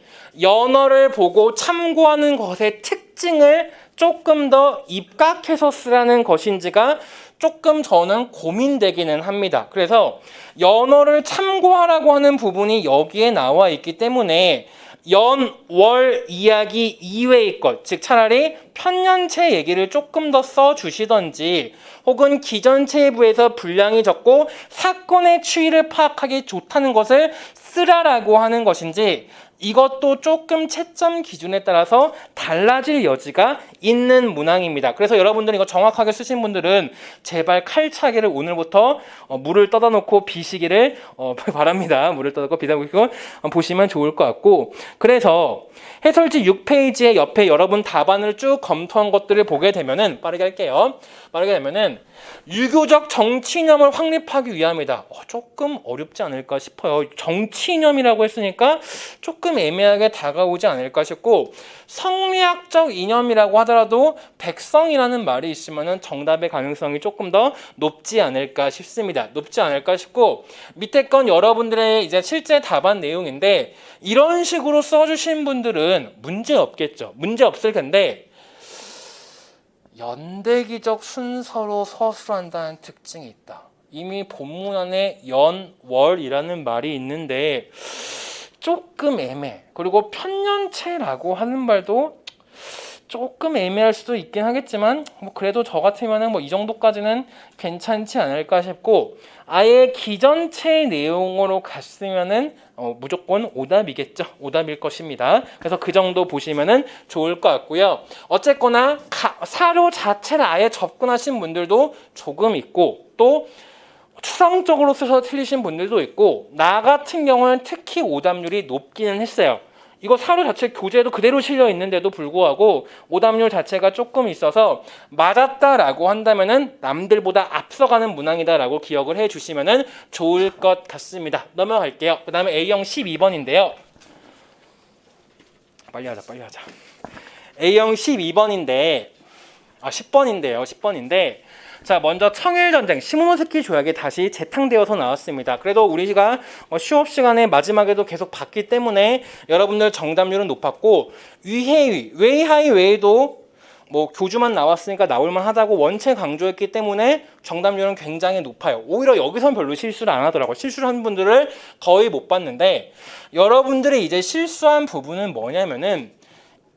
연어를 보고 참고하는 것의 특징을 조금 더 입각해서 쓰라는 것인지가 조금 저는 고민되기는 합니다. 그래서 연어를 참고하라고 하는 부분이 여기에 나와 있기 때문에 연, 월 이야기 이외의 것, 즉 차라리 편년체 얘기를 조금 더 써주시던지 혹은 기전체부에서 분량이 적고 사건의 추이를 파악하기 좋다는 것을 쓰라라고 하는 것인지 이것도 조금 채점 기준에 따라서 달라질 여지가 있는 문항입니다. 그래서 여러분들 이거 정확하게 쓰신 분들은 제발 칼차기를 오늘부터 물을 떠다 놓고 비시기를 바랍니다. 물을 떠다 놓고 비다 놓고 보시면 좋을 것 같고, 그래서 해설지 6페이지에 옆에 여러분 답안을 쭉 검토한 것들을 보게 되면은, 빠르게 할게요. 빠르게 되면은 유교적 정치이념을 확립하기 위함이다. 조금 어렵지 않을까 싶어요. 정치이념이라고 했으니까 조금 애매하게 다가오지 않을까 싶고, 성리학적 이념이라고 하더라도 백성이라는 말이 있으면은 정답의 가능성이 조금 더 높지 않을까 싶습니다. 높지 않을까 싶고, 밑에 건 여러분들의 이제 실제 답안 내용인데 이런 식으로 써주신 분들은 문제 없겠죠. 문제 없을 텐데, 연대기적 순서로 서술한다는 특징이 있다. 이미 본문 안에 연, 월이라는 말이 있는데 조금 애매해. 그리고 편년체라고 하는 말도 조금 애매할 수도 있긴 하겠지만, 그래도 저 같으면은 이 정도까지는 괜찮지 않을까 싶고, 아예 기전체 내용으로 갔으면은 무조건 오답이겠죠. 오답일 것입니다. 그래서 그 정도 보시면은 좋을 것 같고요. 어쨌거나 사료 자체를 아예 접근하신 분들도 조금 있고, 또 추상적으로 쓰셔서 틀리신 분들도 있고, 나 같은 경우는 특히 오답률이 높기는 했어요. 이거 사료 자체 교재도 그대로 실려 있는데도 불구하고 오답률 자체가 조금 있어서 맞았다라고 한다면은 남들보다 앞서가는 문항이다라고 기억을 해주시면은 좋을 것 같습니다. 넘어갈게요. 그 다음에 A형 12번인데요. 빨리 하자. A형 12번인데 10번인데 자, 먼저 청일전쟁 시모노세키 조약이 다시 재탕되어서 나왔습니다. 그래도 우리가 수업 시간에 마지막에도 계속 봤기 때문에 여러분들 정답률은 높았고, 위해위, 웨이하이 외에도 교주만 나왔으니까 나올만 하다고 원체 강조했기 때문에 정답률은 굉장히 높아요. 오히려 여기선 별로 실수를 안 하더라고요. 실수를 한 분들을 거의 못 봤는데, 여러분들이 이제 실수한 부분은 뭐냐면은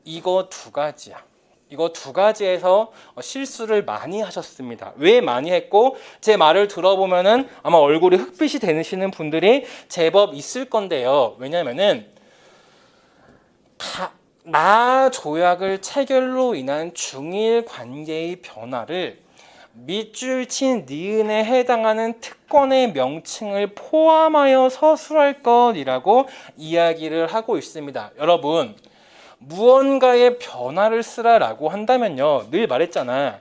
이거 두 가지야. 이거 두 가지에서 실수를 많이 하셨습니다. 왜 많이 했고, 제 말을 들어보면은 아마 얼굴이 흑빛이 되시는 분들이 제법 있을 건데요. 왜냐면은 나 조약을 체결로 인한 중일 관계의 변화를 밑줄 친 니은에 해당하는 특권의 명칭을 포함하여 서술할 것이라고 이야기를 하고 있습니다. 여러분, 무언가의 변화를 쓰라라고 한다면요, 늘 말했잖아.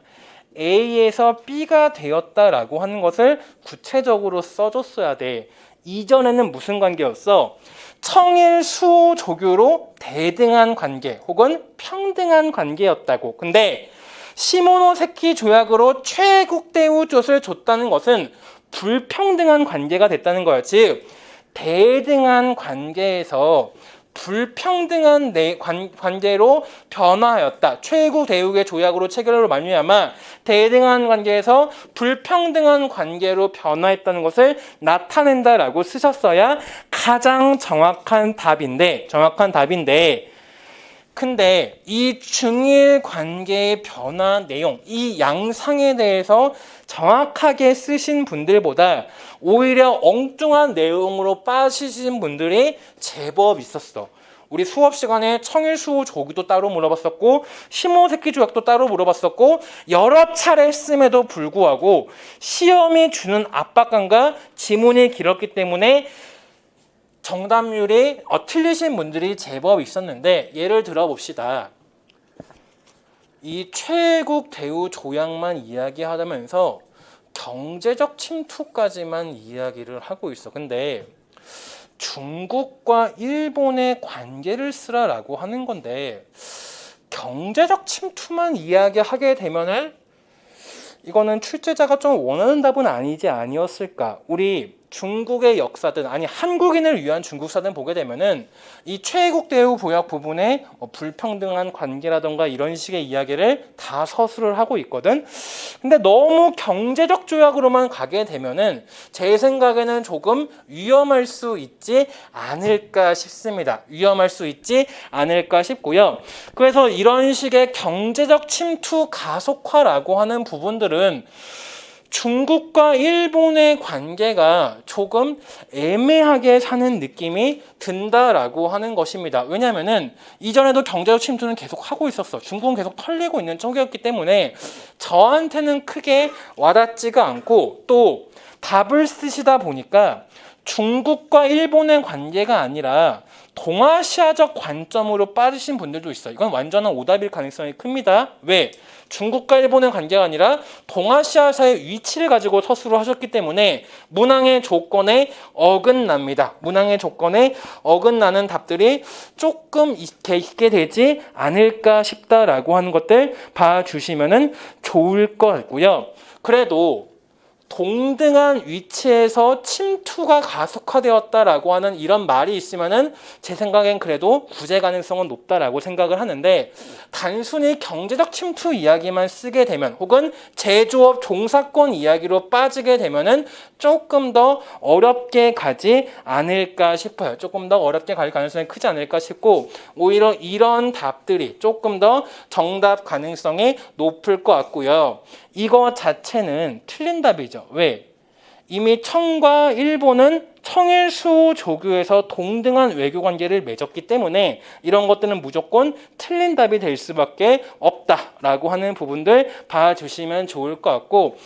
A에서 B가 되었다라고 하는 것을 구체적으로 써줬어야 돼. 이전에는 무슨 관계였어? 청일 수호 조교로 대등한 관계 혹은 평등한 관계였다고. 근데 시모노세키 조약으로 최국대우조를 줬다는 것은 불평등한 관계가 됐다는 거야. 즉 대등한 관계에서 불평등한 관계로 변화하였다. 최국 대국의 조약으로 체결로 말미암아 대등한 관계에서 불평등한 관계로 변화했다는 것을 나타낸다라고 쓰셨어야 가장 정확한 답인데 근데 이 중일 관계의 변화 내용, 이 양상에 대해서 정확하게 쓰신 분들보다 오히려 엉뚱한 내용으로 빠지신 분들이 제법 있었어. 우리 수업 시간에 청일수호 조기도 따로 물어봤었고, 시모노세키 조약도 따로 물어봤었고, 여러 차례 했음에도 불구하고 시험이 주는 압박감과 지문이 길었기 때문에 정답률이 틀리신 분들이 제법 있었는데, 예를 들어 봅시다. 이 최국 대우 조약만 이야기하면서 경제적 침투까지만 이야기를 하고 있어. 근데 중국과 일본의 관계를 쓰라라고 하는 건데, 경제적 침투만 이야기하게 되면은 이거는 출제자가 좀 원하는 답은 아니었을까. 우리 중국의 역사든 아니 한국인을 위한 중국사든 보게 되면은 이 최국 대우 보약 부분에 불평등한 관계라던가 이런 식의 이야기를 다 서술을 하고 있거든. 근데 너무 경제적 조약으로만 가게 되면은 제 생각에는 조금 위험할 수 있지 않을까 싶습니다. 위험할 수 있지 않을까 싶고요. 그래서 이런 식의 경제적 침투 가속화라고 하는 부분들은 중국과 일본의 관계가 조금 애매하게 사는 느낌이 든다라고 하는 것입니다. 왜냐하면은 이전에도 경제적 침투는 계속 하고 있었어. 중국은 계속 털리고 있는 쪽이었기 때문에 저한테는 크게 와닿지가 않고, 또 답을 쓰시다 보니까 중국과 일본의 관계가 아니라 동아시아적 관점으로 빠지신 분들도 있어요. 이건 완전한 오답일 가능성이 큽니다. 왜? 중국과 일본의 관계가 아니라 동아시아사의 위치를 가지고 서술을 하셨기 때문에 문항의 조건에 어긋납니다. 문항의 조건에 어긋나는 답들이 조금 있게 되지 않을까 싶다라고 하는 것들 봐주시면 좋을 것 같고요. 그래도 동등한 위치에서 침투가 가속화되었다라고 하는 이런 말이 있으면은 제 생각엔 그래도 구제 가능성은 높다라고 생각을 하는데, 단순히 경제적 침투 이야기만 쓰게 되면 혹은 제조업 종사권 이야기로 빠지게 되면은 조금 더 어렵게 가지 않을까 싶어요. 조금 더 어렵게 갈 가능성이 크지 않을까 싶고, 오히려 이런 답들이 조금 더 정답 가능성이 높을 것 같고요. 이거 자체는 틀린 답이죠. 왜? 이미 청과 일본은 청일수호 조교에서 동등한 외교관계를 맺었기 때문에 이런 것들은 무조건 틀린 답이 될 수밖에 없다라고 하는 부분들 봐주시면 좋을 것 같고,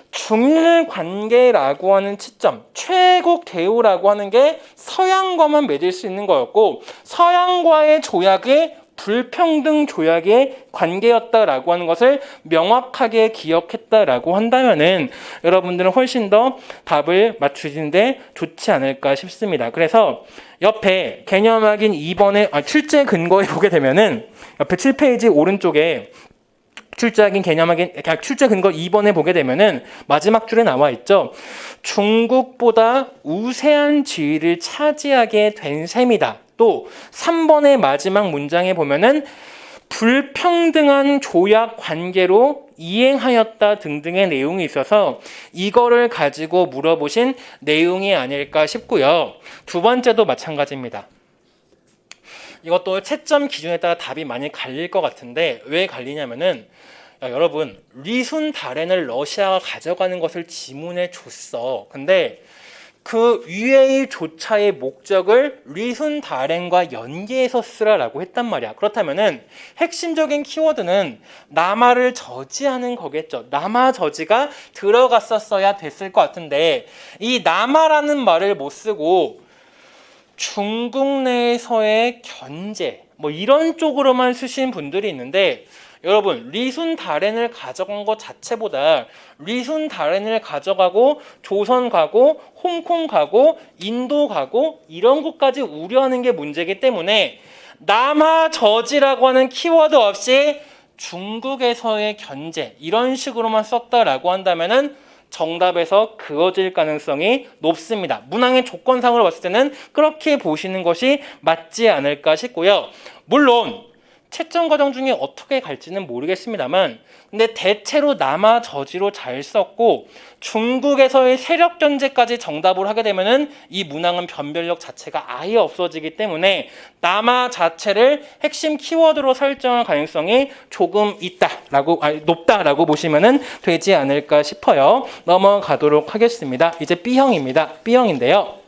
중일 관계라고 하는 시점, 최국 대우라고 하는 게 서양과만 맺을 수 있는 거였고, 서양과의 조약이 불평등 조약의 관계였다라고 하는 것을 명확하게 기억했다라고 한다면은 여러분들은 훨씬 더 답을 맞추시는데 좋지 않을까 싶습니다. 그래서 옆에 개념 확인 2번에 출제 근거에 보게 되면은 옆에 7페이지 오른쪽에 출제 근거 2번에 보게 되면은 마지막 줄에 나와 있죠. 중국보다 우세한 지위를 차지하게 된 셈이다. 또 3번의 마지막 문장에 보면은 불평등한 조약 관계로 이행하였다 등등의 내용이 있어서 이거를 가지고 물어보신 내용이 아닐까 싶고요. 두 번째도 마찬가지입니다. 이것도 채점 기준에 따라 답이 많이 갈릴 것 같은데, 왜 갈리냐면은 여러분, 리순 다렌을 러시아가 가져가는 것을 지문에 줬어. 근데 그 위의 조차의 목적을 리순 다렌과 연계해서 쓰라라고 했단 말이야. 그렇다면은 핵심적인 키워드는 남아를 저지하는 거겠죠. 남아 저지가 들어갔었어야 됐을 것 같은데, 이 남아라는 말을 못 쓰고 중국 내에서의 견제 뭐 이런 쪽으로만 쓰신 분들이 있는데, 여러분, 리순 다렌을 가져간 것 자체보다 리순 다렌을 가져가고 조선 가고 홍콩 가고 인도 가고 이런 것까지 우려하는 게 문제이기 때문에 남하 저지라고 하는 키워드 없이 중국에서의 견제 이런 식으로만 썼다라고 한다면은 정답에서 그어질 가능성이 높습니다. 문항의 조건상으로 봤을 때는 그렇게 보시는 것이 맞지 않을까 싶고요. 물론 채점 과정 중에 어떻게 갈지는 모르겠습니다만, 근데 대체로 남아 저지로 잘 썼고 중국에서의 세력 견제까지 정답을 하게 되면은 이 문항은 변별력 자체가 아예 없어지기 때문에 남아 자체를 핵심 키워드로 설정할 가능성이 조금 높다라고 보시면은 되지 않을까 싶어요. 넘어가도록 하겠습니다. 이제 B형입니다. B형인데요.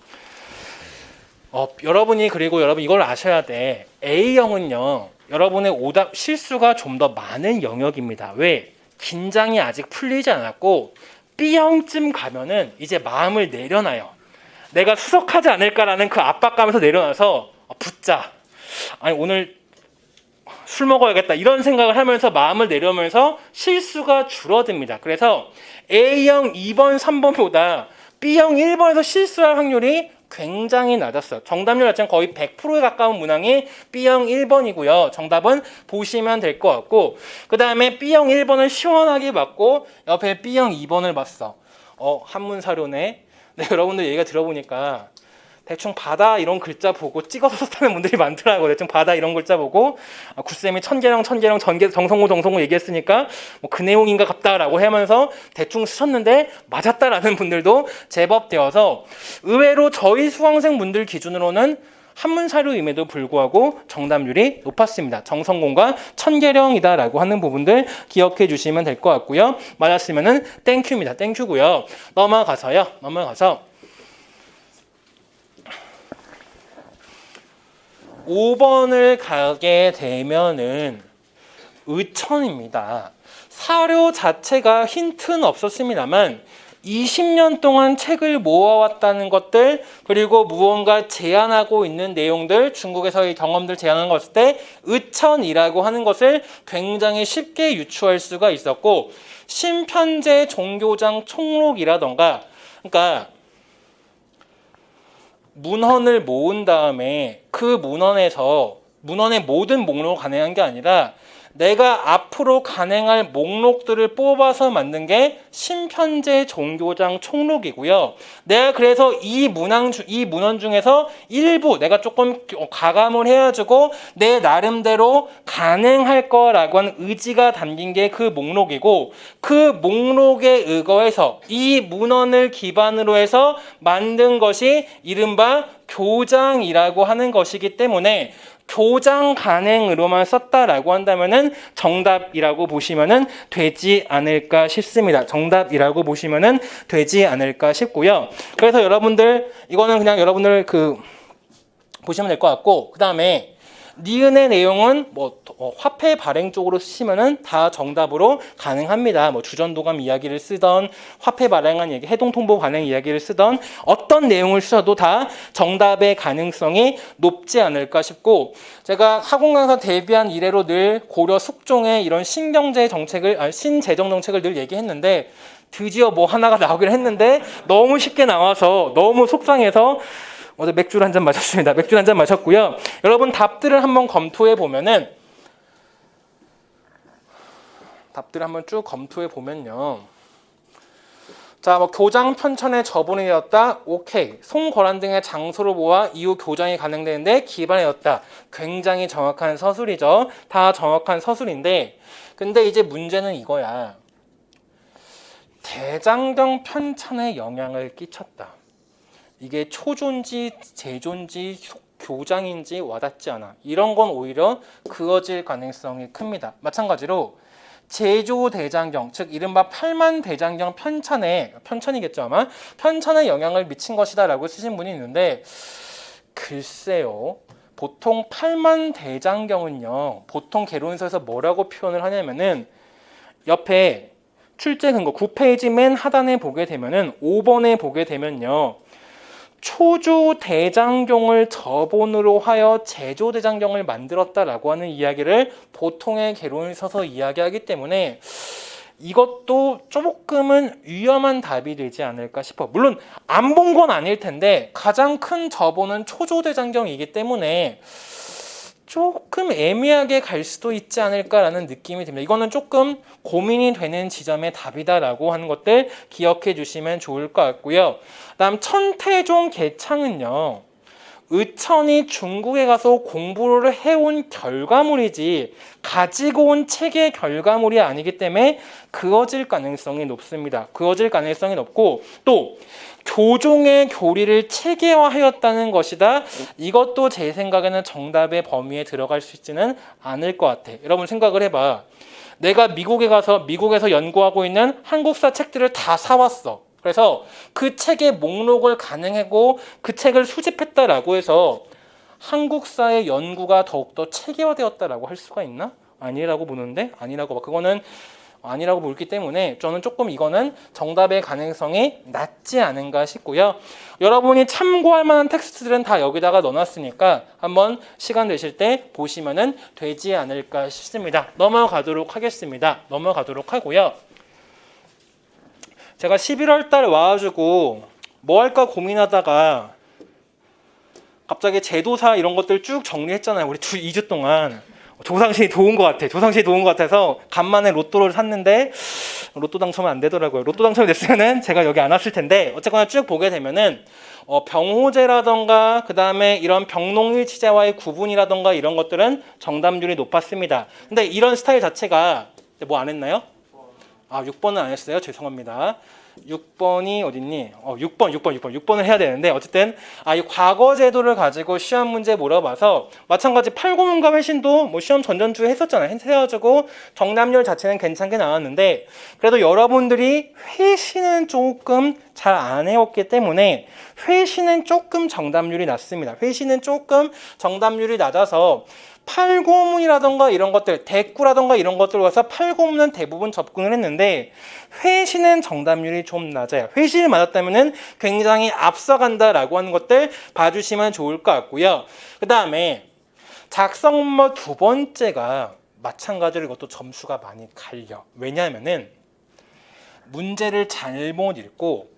여러분 이걸 아셔야 돼. A형은요, 여러분의 오답 실수가 좀 더 많은 영역입니다. 왜? 긴장이 아직 풀리지 않았고 B형쯤 가면은 이제 마음을 내려놔요. 내가 수석하지 않을까라는 그 압박감에서 내려놔서 붙자. 아니 오늘 술 먹어야겠다 이런 생각을 하면서 마음을 내려오면서 실수가 줄어듭니다. 그래서 A형 2번, 3번보다 B형 1번에서 실수할 확률이 굉장히 낮았어요. 정답률 자체는 거의 100%에 가까운 문항이 B형 1번이고요. 정답은 보시면 될 것 같고, 그 다음에 B형 1번을 시원하게 봤고 옆에 B형 2번을 봤어. 한문사료네. 네, 여러분들 얘기가 들어보니까 대충 바다 이런 글자 보고 찍어서 썼다는 분들이 많더라고요. 대충 바다 이런 글자 보고 굿쌤이 천계령 정성호 얘기했으니까 뭐 그 내용인가 같다라고 하면서 대충 쓰셨는데 맞았다라는 분들도 제법 되어서 의외로 저희 수강생 분들 기준으로는 한문사료임에도 불구하고 정답률이 높았습니다. 정성공과 천계령이다라고 하는 부분들 기억해 주시면 될 것 같고요. 맞았으면은 땡큐입니다. 땡큐고요. 넘어가서 5번을 가게 되면은 의천입니다. 사료 자체가 힌트는 없었습니다만 20년 동안 책을 모아왔다는 것들, 그리고 무언가 제안하고 있는 내용들, 중국에서의 경험들 제안하는 것을 때 의천이라고 하는 것을 굉장히 쉽게 유추할 수가 있었고, 신편제 종교장 총록이라던가, 그러니까 문헌을 모은 다음에 그 문헌의 모든 목록을 간행한 게 아니라 내가 앞으로 간행할 목록들을 뽑아서 만든 게 신편제 종교장 총록이고요. 내가 그래서 이 문헌 중에서 일부 내가 조금 가감을 해가지고 내 나름대로 간행할 거라고 하는 의지가 담긴 게 그 목록이고, 그 목록에 의거해서 이 문헌을 기반으로 해서 만든 것이 이른바 교장이라고 하는 것이기 때문에 교장 간행으로만 썼다라고 한다면은 정답이라고 보시면은 되지 않을까 싶습니다. 정답이라고 보시면은 되지 않을까 싶고요. 그래서 여러분들 이거는 그냥 여러분들 보시면 될 것 같고, 그 다음에 니은의 내용은 화폐 발행 쪽으로 쓰시면은 다 정답으로 가능합니다. 주전도감 이야기를 쓰던, 화폐 발행한 얘기, 해동통보 발행 이야기를 쓰던 어떤 내용을 쓰셔도 다 정답의 가능성이 높지 않을까 싶고, 제가 학원 강사 데뷔한 이래로 늘 고려 숙종의 이런 신재정 정책을 늘 얘기했는데, 드디어 하나가 나오긴 했는데 너무 쉽게 나와서 너무 속상해서 어제 맥주를 한 잔 마셨습니다. 맥주를 한 잔 마셨고요. 여러분 답들을 한번 검토해 보면은, 답들을 한번 쭉 검토해 보면요. 자, 교장 편천에 저분이 되었다. 오케이. 송거란 등의 장소를 모아 이후 교장이 간행되는데 기반이 되었다. 굉장히 정확한 서술이죠. 다 정확한 서술인데, 근데 이제 문제는 이거야. 대장경 편찬에 영향을 끼쳤다. 이게 초조인지 제조인지 교장인지 와닿지 않아. 이런 건 오히려 그어질 가능성이 큽니다. 마찬가지로 제조대장경, 즉 이른바 팔만대장경 편찬이겠죠 아마, 편찬에 영향을 미친 것이다 라고 쓰신 분이 있는데, 글쎄요. 보통 팔만대장경은요, 보통 개론서에서 뭐라고 표현을 하냐면은, 옆에 출제 근거 9페이지 맨 하단에 보게 되면은 5번에 보게 되면요, 초조대장경을 저본으로 하여 제조대장경을 만들었다라고 하는 이야기를 보통의 개론을 써서 이야기하기 때문에 이것도 조금은 위험한 답이 되지 않을까 싶어. 물론 안 본 건 아닐 텐데 가장 큰 저본은 초조대장경이기 때문에 조금 애매하게 갈 수도 있지 않을까라는 느낌이 듭니다. 이거는 조금 고민이 되는 지점의 답이다라고 하는 것들 기억해 주시면 좋을 것 같고요. 다음 천태종 개창은요, 의천이 중국에 가서 공부를 해온 결과물이지 가지고 온 책의 결과물이 아니기 때문에 그어질 가능성이 높습니다. 그어질 가능성이 높고, 또 교종의 교리를 체계화하였다는 것이다. 이것도 제 생각에는 정답의 범위에 들어갈 수 있지는 않을 것 같아. 여러분 생각을 해봐. 내가 미국에서 연구하고 있는 한국사 책들을 다 사왔어. 그래서 그 책의 목록을 가능하고 그 책을 수집했다라고 해서 한국사의 연구가 더욱더 체계화되었다라고 할 수가 있나? 아니라고 보는데, 그거는 아니라고 보기 때문에 저는 조금 이거는 정답의 가능성이 낮지 않은가 싶고요. 여러분이 참고할 만한 텍스트들은 다 여기다가 넣어놨으니까 한번 시간 되실 때 보시면은 되지 않을까 싶습니다. 넘어가도록 하고요. 제가 11월 달 와가지고 뭐 할까 고민하다가 갑자기 제도사 이런 것들 쭉 정리했잖아요. 우리 2주 동안. 조상신이 도운 것 같아서 간만에 로또를 샀는데 로또 당첨은 안 되더라고요. 로또 당첨이 됐으면은 제가 여기 안 왔을 텐데, 어쨌거나 쭉 보게 되면은 병호제라던가 그 다음에 이런 병농일치제와의 구분이라던가 이런 것들은 정답률이 높았습니다. 근데 이런 스타일 자체가 뭐 안 했나요? 6번은 안 했어요. 죄송합니다. 6번이 어딨니? 6번을 해야 되는데 어쨌든 이 과거 제도를 가지고 시험 문제 물어봐서 마찬가지 팔고문과 회신도 뭐 시험 전전주에 했었잖아요. 해가지고 정답률 자체는 괜찮게 나왔는데 그래도 여러분들이 회신은 조금 잘 안 해왔기 때문에 회신은 조금 정답률이 낮습니다. 회신은 조금 정답률이 낮아서 팔고문이라던가 이런 것들, 대꾸라던가 이런 것들로 와서 팔고문은 대부분 접근을 했는데 회신은 정답률이 좀 낮아요. 회신을 맞았다면 굉장히 앞서간다라고 하는 것들 봐주시면 좋을 것 같고요. 그 다음에 작성문머 두 번째가 마찬가지로 이것도 점수가 많이 갈려. 왜냐하면은 문제를 잘못 읽고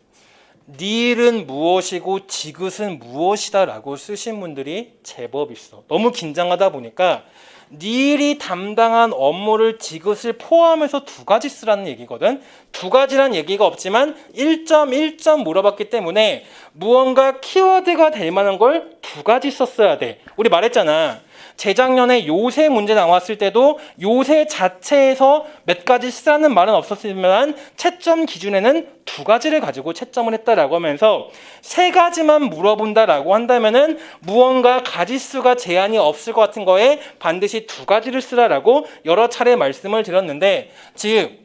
니을은 무엇이고 지읒은 무엇이다 라고 쓰신 분들이 제법 있어. 너무 긴장하다 보니까 니을이 담당한 업무를 지읒을 포함해서 두 가지 쓰라는 얘기거든. 두 가지란 얘기가 없지만 1점 물어봤기 때문에 무언가 키워드가 될 만한 걸 두 가지 썼어야 돼. 우리 말했잖아. 재작년에 요새 문제 나왔을 때도 요새 자체에서 몇 가지 쓰라는 말은 없었지만 채점 기준에는 두 가지를 가지고 채점을 했다라고 하면서 세 가지만 물어본다라고 한다면은 무언가 가지수가 제한이 없을 것 같은 거에 반드시 두 가지를 쓰라라고 여러 차례 말씀을 드렸는데 즉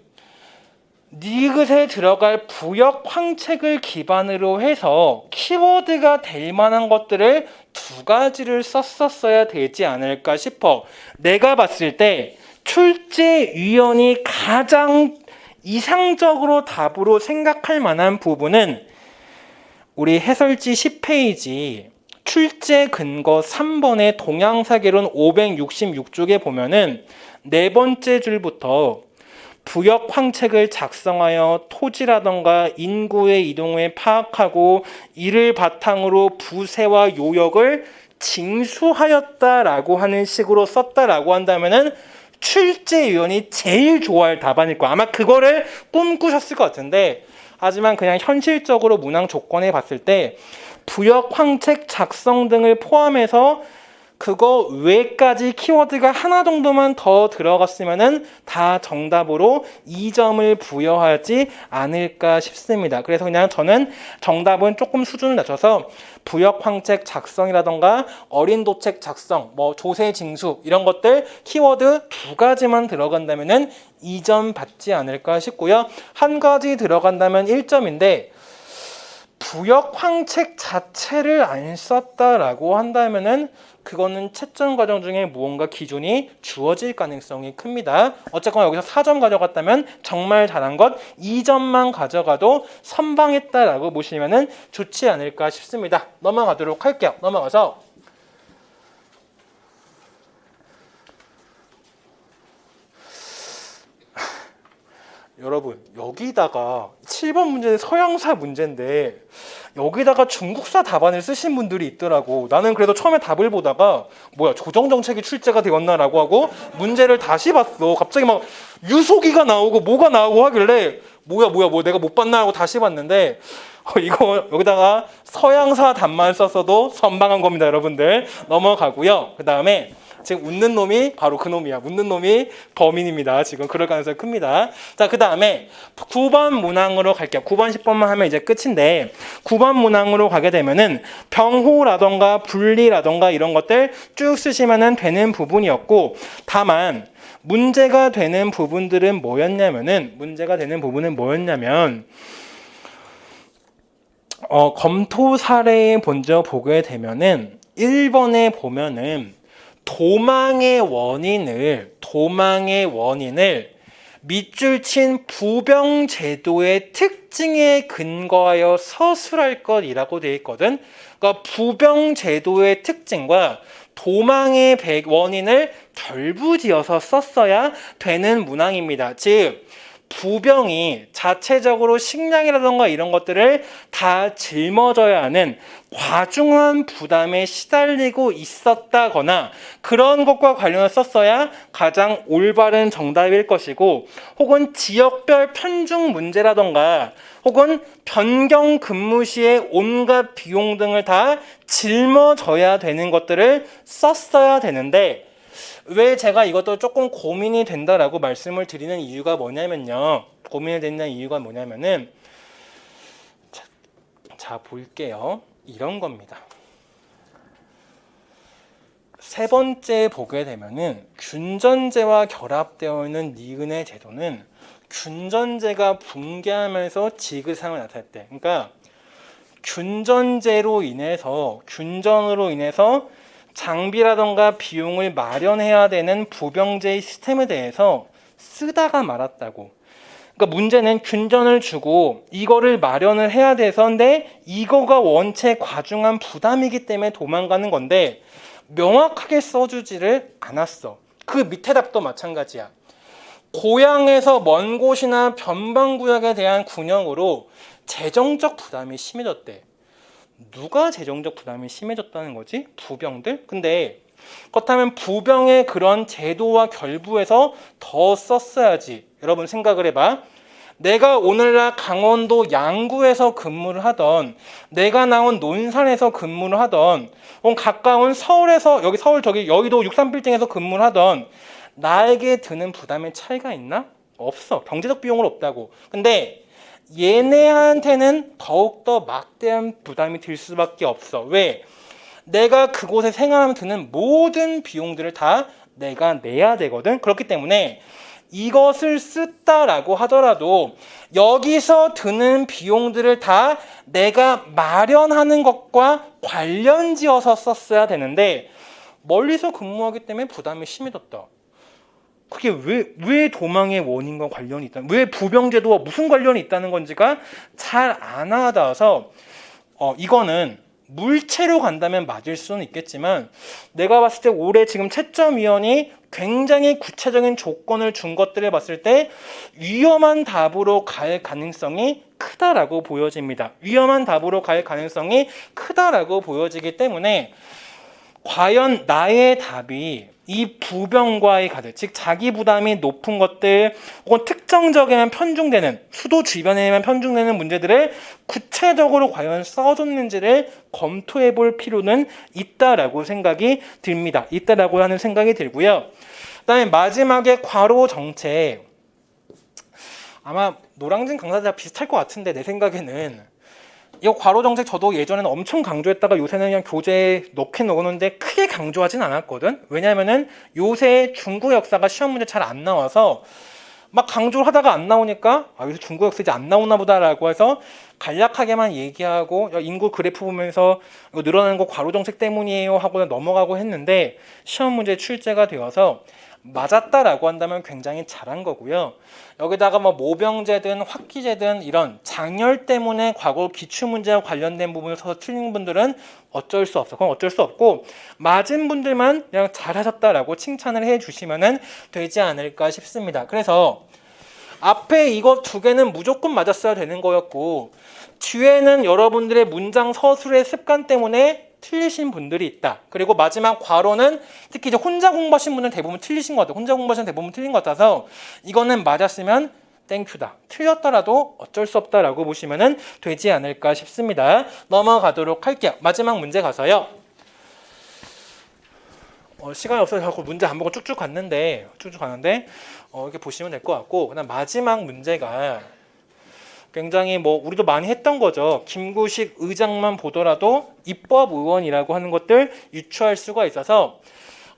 니귿에 들어갈 부역 황책을 기반으로 해서 키워드가 될 만한 것들을 두 가지를 썼었어야 되지 않을까 싶어. 내가 봤을 때 출제위원이 가장 이상적으로 답으로 생각할 만한 부분은 우리 해설지 10페이지 출제 근거 3번의 동양사계론 566쪽에 보면은 네 번째 줄부터 부역 황책을 작성하여 토지라던가 인구의 이동을 파악하고 이를 바탕으로 부세와 요역을 징수하였다라고 하는 식으로 썼다라고 한다면은 출제위원이 제일 좋아할 답안일 거야. 아마 그거를 꿈꾸셨을 것 같은데 하지만 그냥 현실적으로 문항 조건에 봤을 때 부역 황책 작성 등을 포함해서 그거 외까지 키워드가 하나 정도만 더 들어갔으면은 다 정답으로 2점을 부여하지 않을까 싶습니다. 그래서 그냥 저는 정답은 조금 수준을 낮춰서 부역 황책 작성이라던가 어린 도책 작성, 뭐 조세 징수 이런 것들 키워드 두 가지만 들어간다면은 2점 받지 않을까 싶고요. 한 가지 들어간다면 1점인데 부역 황책 자체를 안 썼다라고 한다면은 그거는 채점 과정 중에 무언가 기준이 주어질 가능성이 큽니다. 어쨌거나 여기서 4점 가져갔다면 정말 잘한 것 2점만 가져가도 선방했다라고 보시면 좋지 않을까 싶습니다. 넘어가도록 할게요. 넘어가서 여러분 여기다가 7번 문제는 서양사 문제인데 여기다가 중국사 답안을 쓰신 분들이 있더라고. 나는 그래도 처음에 답을 보다가 뭐야 조정정책이 출제가 되었나라고 하고 문제를 다시 봤어. 갑자기 막 유소기가 나오고 뭐가 나오고 하길래 뭐야 내가 못 봤나 하고 다시 봤는데 이거 여기다가 서양사 답만 썼어도 선방한 겁니다. 여러분들 넘어가고요. 그 다음에 지금 웃는 놈이 바로 그 놈이야. 웃는 놈이 범인입니다. 지금 그럴 가능성이 큽니다. 자, 그 다음에 9번 문항으로 갈게요. 9번, 10번만 하면 이제 끝인데 9번 문항으로 가게 되면은 병호라던가 분리라던가 이런 것들 쭉 쓰시면 되는 부분이었고 다만 문제가 되는 부분은 뭐였냐면 검토 사례에 먼저 보게 되면은 1번에 보면은 도망의 원인을 밑줄 친 부병제도의 특징에 근거하여 서술할 것이라고 되어 있거든. 그러니까 부병제도의 특징과 도망의 원인을 결부지어서 썼어야 되는 문항입니다. 즉 부병이 자체적으로 식량이라던가 이런 것들을 다 짊어져야 하는 과중한 부담에 시달리고 있었다거나 그런 것과 관련해서 썼어야 가장 올바른 정답일 것이고 혹은 지역별 편중 문제라던가 혹은 변경 근무 시에 온갖 비용 등을 다 짊어져야 되는 것들을 썼어야 되는데 왜 제가 이것도 조금 고민이 된다라고 말씀을 드리는 이유가 뭐냐면요. 고민이 된다는 이유가 뭐냐면은 자 볼게요. 이런 겁니다. 세 번째 보게 되면은 균전제와 결합되어 있는 니은의 제도는 균전제가 붕괴하면서 지그상을 나타낼 때, 그러니까 균전으로 인해서 장비라던가 비용을 마련해야 되는 부병제의 시스템에 대해서 쓰다가 말았다고. 그러니까 문제는 균전을 주고 이거를 마련을 해야 돼서인데 이거가 원체 과중한 부담이기 때문에 도망가는 건데 명확하게 써주지를 않았어. 그 밑에 답도 마찬가지야. 고향에서 먼 곳이나 변방구역에 대한 군역으로 재정적 부담이 심해졌대. 누가 재정적 부담이 심해졌다는 거지? 부병들? 근데 그렇다면 부병의 그런 제도와 결부해서 더 썼어야지. 여러분 생각을 해봐. 내가 오늘날 강원도 양구에서 근무를 하던, 내가 나온 논산에서 근무를 하던, 가까운 서울에서 여기 서울 저기 여의도 63빌딩에서 근무를 하던 나에게 드는 부담의 차이가 있나? 없어. 경제적 비용은 없다고. 근데 얘네한테는 더욱더 막대한 부담이 들 수밖에 없어. 왜? 내가 그곳에 생활하면 드는 모든 비용들을 다 내가 내야 되거든. 그렇기 때문에 이것을 쓰다라고 하더라도 여기서 드는 비용들을 다 내가 마련하는 것과 관련지어서 썼어야 되는데 멀리서 근무하기 때문에 부담이 심해졌다. 그게 왜 도망의 원인과 관련이 있다? 왜 부병제도와 무슨 관련이 있다는 건지가 잘 안 와닿아서 이거는 물체로 간다면 맞을 수는 있겠지만 내가 봤을 때 올해 지금 채점위원이 굉장히 구체적인 조건을 준 것들을 봤을 때 위험한 답으로 갈 가능성이 크다라고 보여집니다. 위험한 답으로 갈 가능성이 크다라고 보여지기 때문에 과연 나의 답이 이 부병과의 가드, 즉 자기 부담이 높은 것들 혹은 특정적에만 편중되는 수도 주변에만 편중되는 문제들을 구체적으로 과연 써줬는지를 검토해 볼 필요는 있다라고 생각이 듭니다. 있다라고 하는 생각이 들고요. 그다음에 마지막에 괄호 정책, 아마 노랑진 강사자 비슷할 것 같은데 내 생각에는 이거 괄호 정책 저도 예전에는 엄청 강조했다가 요새는 그냥 교재에 넣긴 넣었는데 크게 강조하진 않았거든. 왜냐하면은 요새 중국 역사가 시험 문제 잘 안 나와서 막 강조를 하다가 안 나오니까 요새 중국 역사 이제 안 나오나 보다라고 해서 간략하게만 얘기하고 인구 그래프 보면서 이거 늘어나는 거 괄호 정책 때문이에요 하고 넘어가고 했는데 시험 문제 출제가 되어서 맞았다라고 한다면 굉장히 잘한 거고요. 여기다가 뭐 모병제든 확기제든 이런 장열 때문에 과거 기출문제와 관련된 부분을 써서 틀린 분들은 어쩔 수 없어. 그건 어쩔 수 없고 맞은 분들만 그냥 잘하셨다라고 칭찬을 해주시면 되지 않을까 싶습니다. 그래서 앞에 이거 두 개는 무조건 맞았어야 되는 거였고 뒤에는 여러분들의 문장 서술의 습관 때문에 틀리신 분들이 있다. 그리고 마지막 괄호는 특히 이제 혼자 공부하신 분은 대부분 틀리신 것 같아요. 혼자 공부하시는 대부분 틀린 것 같아서 이거는 맞았으면 땡큐다. 틀렸더라도 어쩔 수 없다라고 보시면 되지 않을까 싶습니다. 넘어가도록 할게요. 마지막 문제 가서요. 시간이 없어서 자꾸 문제 안 보고 쭉쭉 갔는데 이렇게 보시면 될 것 같고 그다음 마지막 문제가 굉장히 우리도 많이 했던 거죠. 김구식 의장만 보더라도 입법의원이라고 하는 것들 유추할 수가 있어서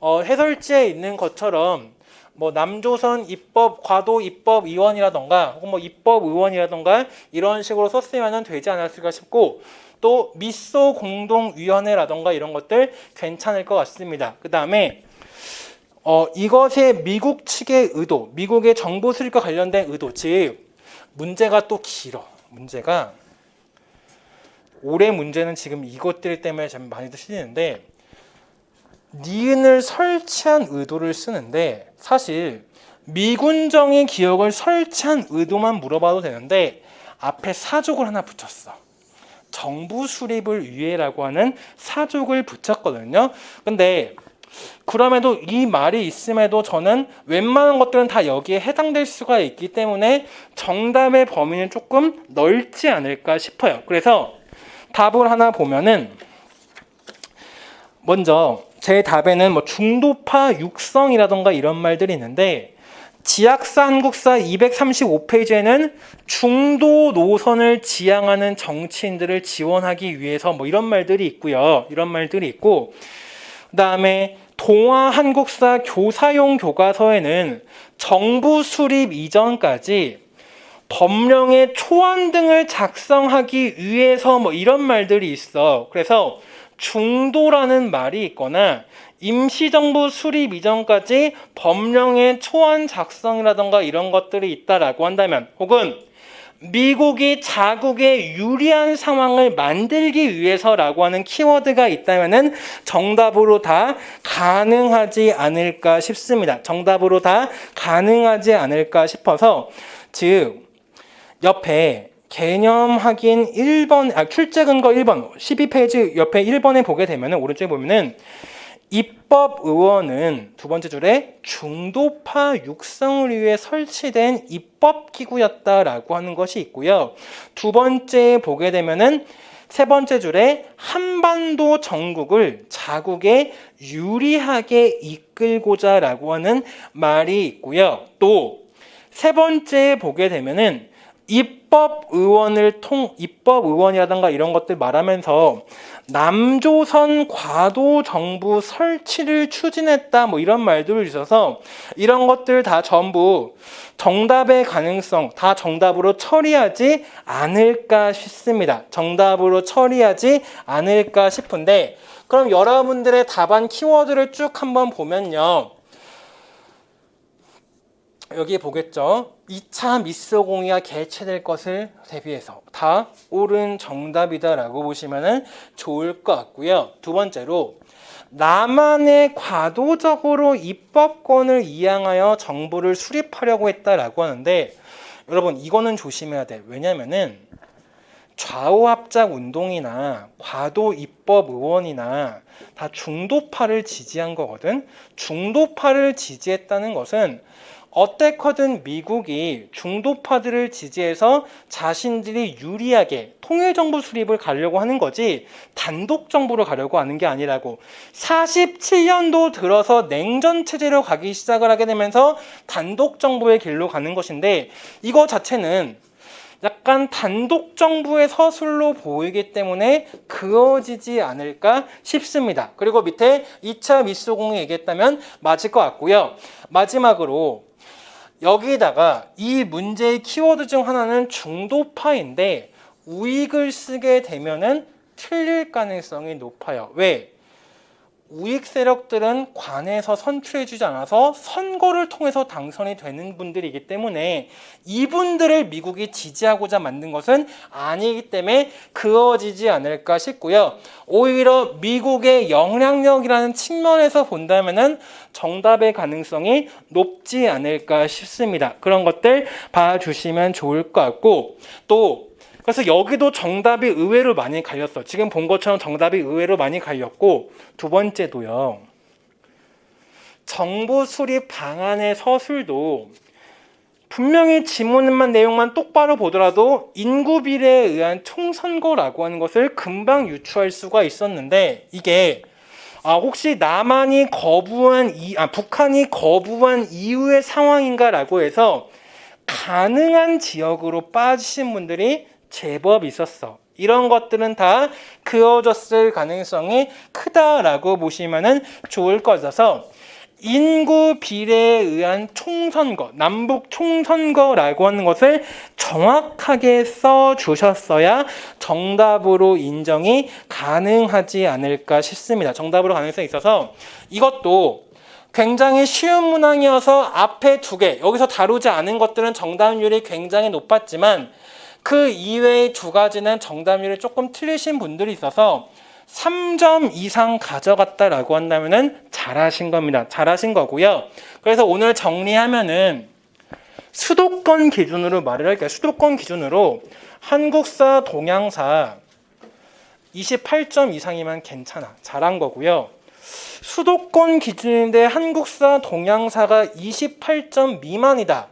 해설지에 있는 것처럼 남조선 입법 과도 입법위원이라던가 혹은 입법의원이라던가 이런 식으로 썼으면 되지 않았을까 싶고 또 미소 공동위원회라던가 이런 것들 괜찮을 것 같습니다. 그 다음에 이것의 미국 측의 의도, 미국의 정보 수립과 관련된 의도, 즉 문제가 또 길어. 문제가 올해 문제는 지금 이것들 때문에 좀 많이들 실리는데 니은을 설치한 의도를 쓰는데 사실 미군정의 기억을 설치한 의도만 물어봐도 되는데 앞에 사족을 하나 붙였어. 정부 수립을 위해라고 하는 사족을 붙였거든요. 근데 그럼에도 이 말이 있음에도 저는 웬만한 것들은 다 여기에 해당될 수가 있기 때문에 정답의 범위는 조금 넓지 않을까 싶어요. 그래서 답을 하나 보면은 먼저 제 답에는 뭐 중도파 육성이라던가 이런 말들이 있는데 지학사 한국사 235페이지에는 중도 노선을 지향하는 정치인들을 지원하기 위해서 뭐 이런 말들이 있고요. 이런 말들이 있고 그다음에 동아 한국사 교사용 교과서에는 정부 수립 이전까지 법령의 초안 등을 작성하기 위해서 뭐 이런 말들이 있어. 그래서 중도라는 말이 있거나 임시정부 수립 이전까지 법령의 초안 작성이라던가 이런 것들이 있다라고 한다면 혹은 미국이 자국에 유리한 상황을 만들기 위해서라고 하는 키워드가 있다면은 정답으로 다 가능하지 않을까 싶습니다. 정답으로 다 가능하지 않을까 싶어서 즉 옆에 개념 확인 1번, 출제 근거 1번, 12페이지 옆에 1번에 보게 되면 오른쪽에 보면은 입법 의원은 두 번째 줄에 중도파 육성을 위해 설치된 입법기구였다라고 하는 것이 있고요. 두 번째 보게 되면은 세 번째 줄에 한반도 정국을 자국에 유리하게 이끌고자라고 하는 말이 있고요. 또 세 번째 보게 되면은 입법 의원이라든가 이런 것들 말하면서 남조선 과도 정부 설치를 추진했다 뭐 이런 말들을 주셔서 이런 것들 다 전부 정답의 가능성 다 정답으로 처리하지 않을까 싶습니다. 정답으로 처리하지 않을까 싶은데 그럼 여러분들의 답안 키워드를 쭉 한번 보면요. 여기 보겠죠. 2차 미스공이가 개최될 것을 대비해서 다 옳은 정답이다라고 보시면 좋을 것 같고요. 두 번째로 남한에 과도적으로 입법권을 이양하여 정부를 수립하려고 했다라고 하는데 여러분 이거는 조심해야 돼. 왜냐면은 좌우합작 운동이나 과도 입법 의원이나 다 중도파를 지지한 거거든. 중도파를 지지했다는 것은 어떻게든 미국이 중도파들을 지지해서 자신들이 유리하게 통일정부 수립을 가려고 하는 거지 단독정부로 가려고 하는 게 아니라고. 47년도 들어서 냉전체제로 가기 시작을 하게 되면서 단독정부의 길로 가는 것인데 이거 자체는 약간 단독정부의 서술로 보이기 때문에 그어지지 않을까 싶습니다. 그리고 밑에 2차 미소공이 얘기했다면 맞을 것 같고요. 마지막으로 여기다가 이 문제의 키워드 중 하나는 중도파인데 우익을 쓰게 되면은 틀릴 가능성이 높아요. 왜? 우익 세력들은 관에서 선출해주지 않아서 선거를 통해서 당선이 되는 분들이기 때문에 이분들을 미국이 지지하고자 만든 것은 아니기 때문에 그어지지 않을까 싶고요. 오히려 미국의 영향력이라는 측면에서 본다면은 정답의 가능성이 높지 않을까 싶습니다. 그런 것들 봐주시면 좋을 것 같고 또 그래서 여기도 정답이 의외로 많이 갈렸어. 지금 본 것처럼 정답이 의외로 많이 갈렸고 두 번째도요. 정부 수립 방안의 서술도 분명히 지문만 내용만 똑바로 보더라도 인구 비례에 의한 총선거라고 하는 것을 금방 유추할 수가 있었는데 이게 혹시 북한이 거부한 이후의 상황인가라고 해서 가능한 지역으로 빠지신 분들이 제법 있었어. 이런 것들은 다 그어졌을 가능성이 크다라고 보시면 좋을 것 같아서 인구 비례에 의한 총선거, 남북 총선거라고 하는 것을 정확하게 써주셨어야 정답으로 인정이 가능하지 않을까 싶습니다. 정답으로 가능성이 있어서 이것도 굉장히 쉬운 문항이어서 앞에 두 개, 여기서 다루지 않은 것들은 정답률이 굉장히 높았지만 그 이외의 두 가지는 정답률이 조금 틀리신 분들이 있어서 3점 이상 가져갔다라고 한다면은 잘하신 겁니다. 잘하신 거고요. 그래서 오늘 정리하면은 수도권 기준으로 말을 할게요. 수도권 기준으로 한국사, 동양사 28점 이상이면 괜찮아. 잘한 거고요. 수도권 기준인데 한국사, 동양사가 28점 미만이다.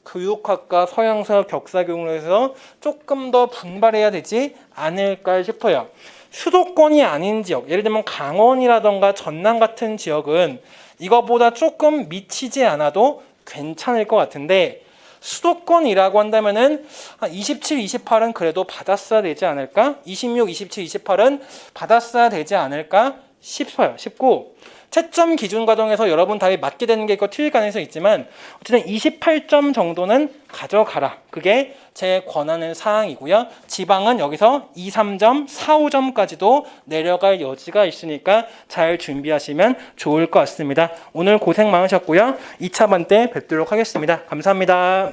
교육학과, 서양사, 격사교육으로 해서 조금 더 분발해야 되지 않을까 싶어요. 수도권이 아닌 지역, 예를 들면 강원이라던가 전남 같은 지역은 이거보다 조금 미치지 않아도 괜찮을 것 같은데, 수도권이라고 한다면은 한 27, 28은 그래도 받았어야 되지 않을까? 26, 27, 28은 받았어야 되지 않을까 싶고, 채점 기준 과정에서 여러분 답이 맞게 되는 게 있고 틀릴 가능성이 있지만 어쨌든 28점 정도는 가져가라. 그게 제 권하는 사항이고요. 지방은 여기서 2, 3점, 4, 5점까지도 내려갈 여지가 있으니까 잘 준비하시면 좋을 것 같습니다. 오늘 고생 많으셨고요. 2차 반 때 뵙도록 하겠습니다. 감사합니다.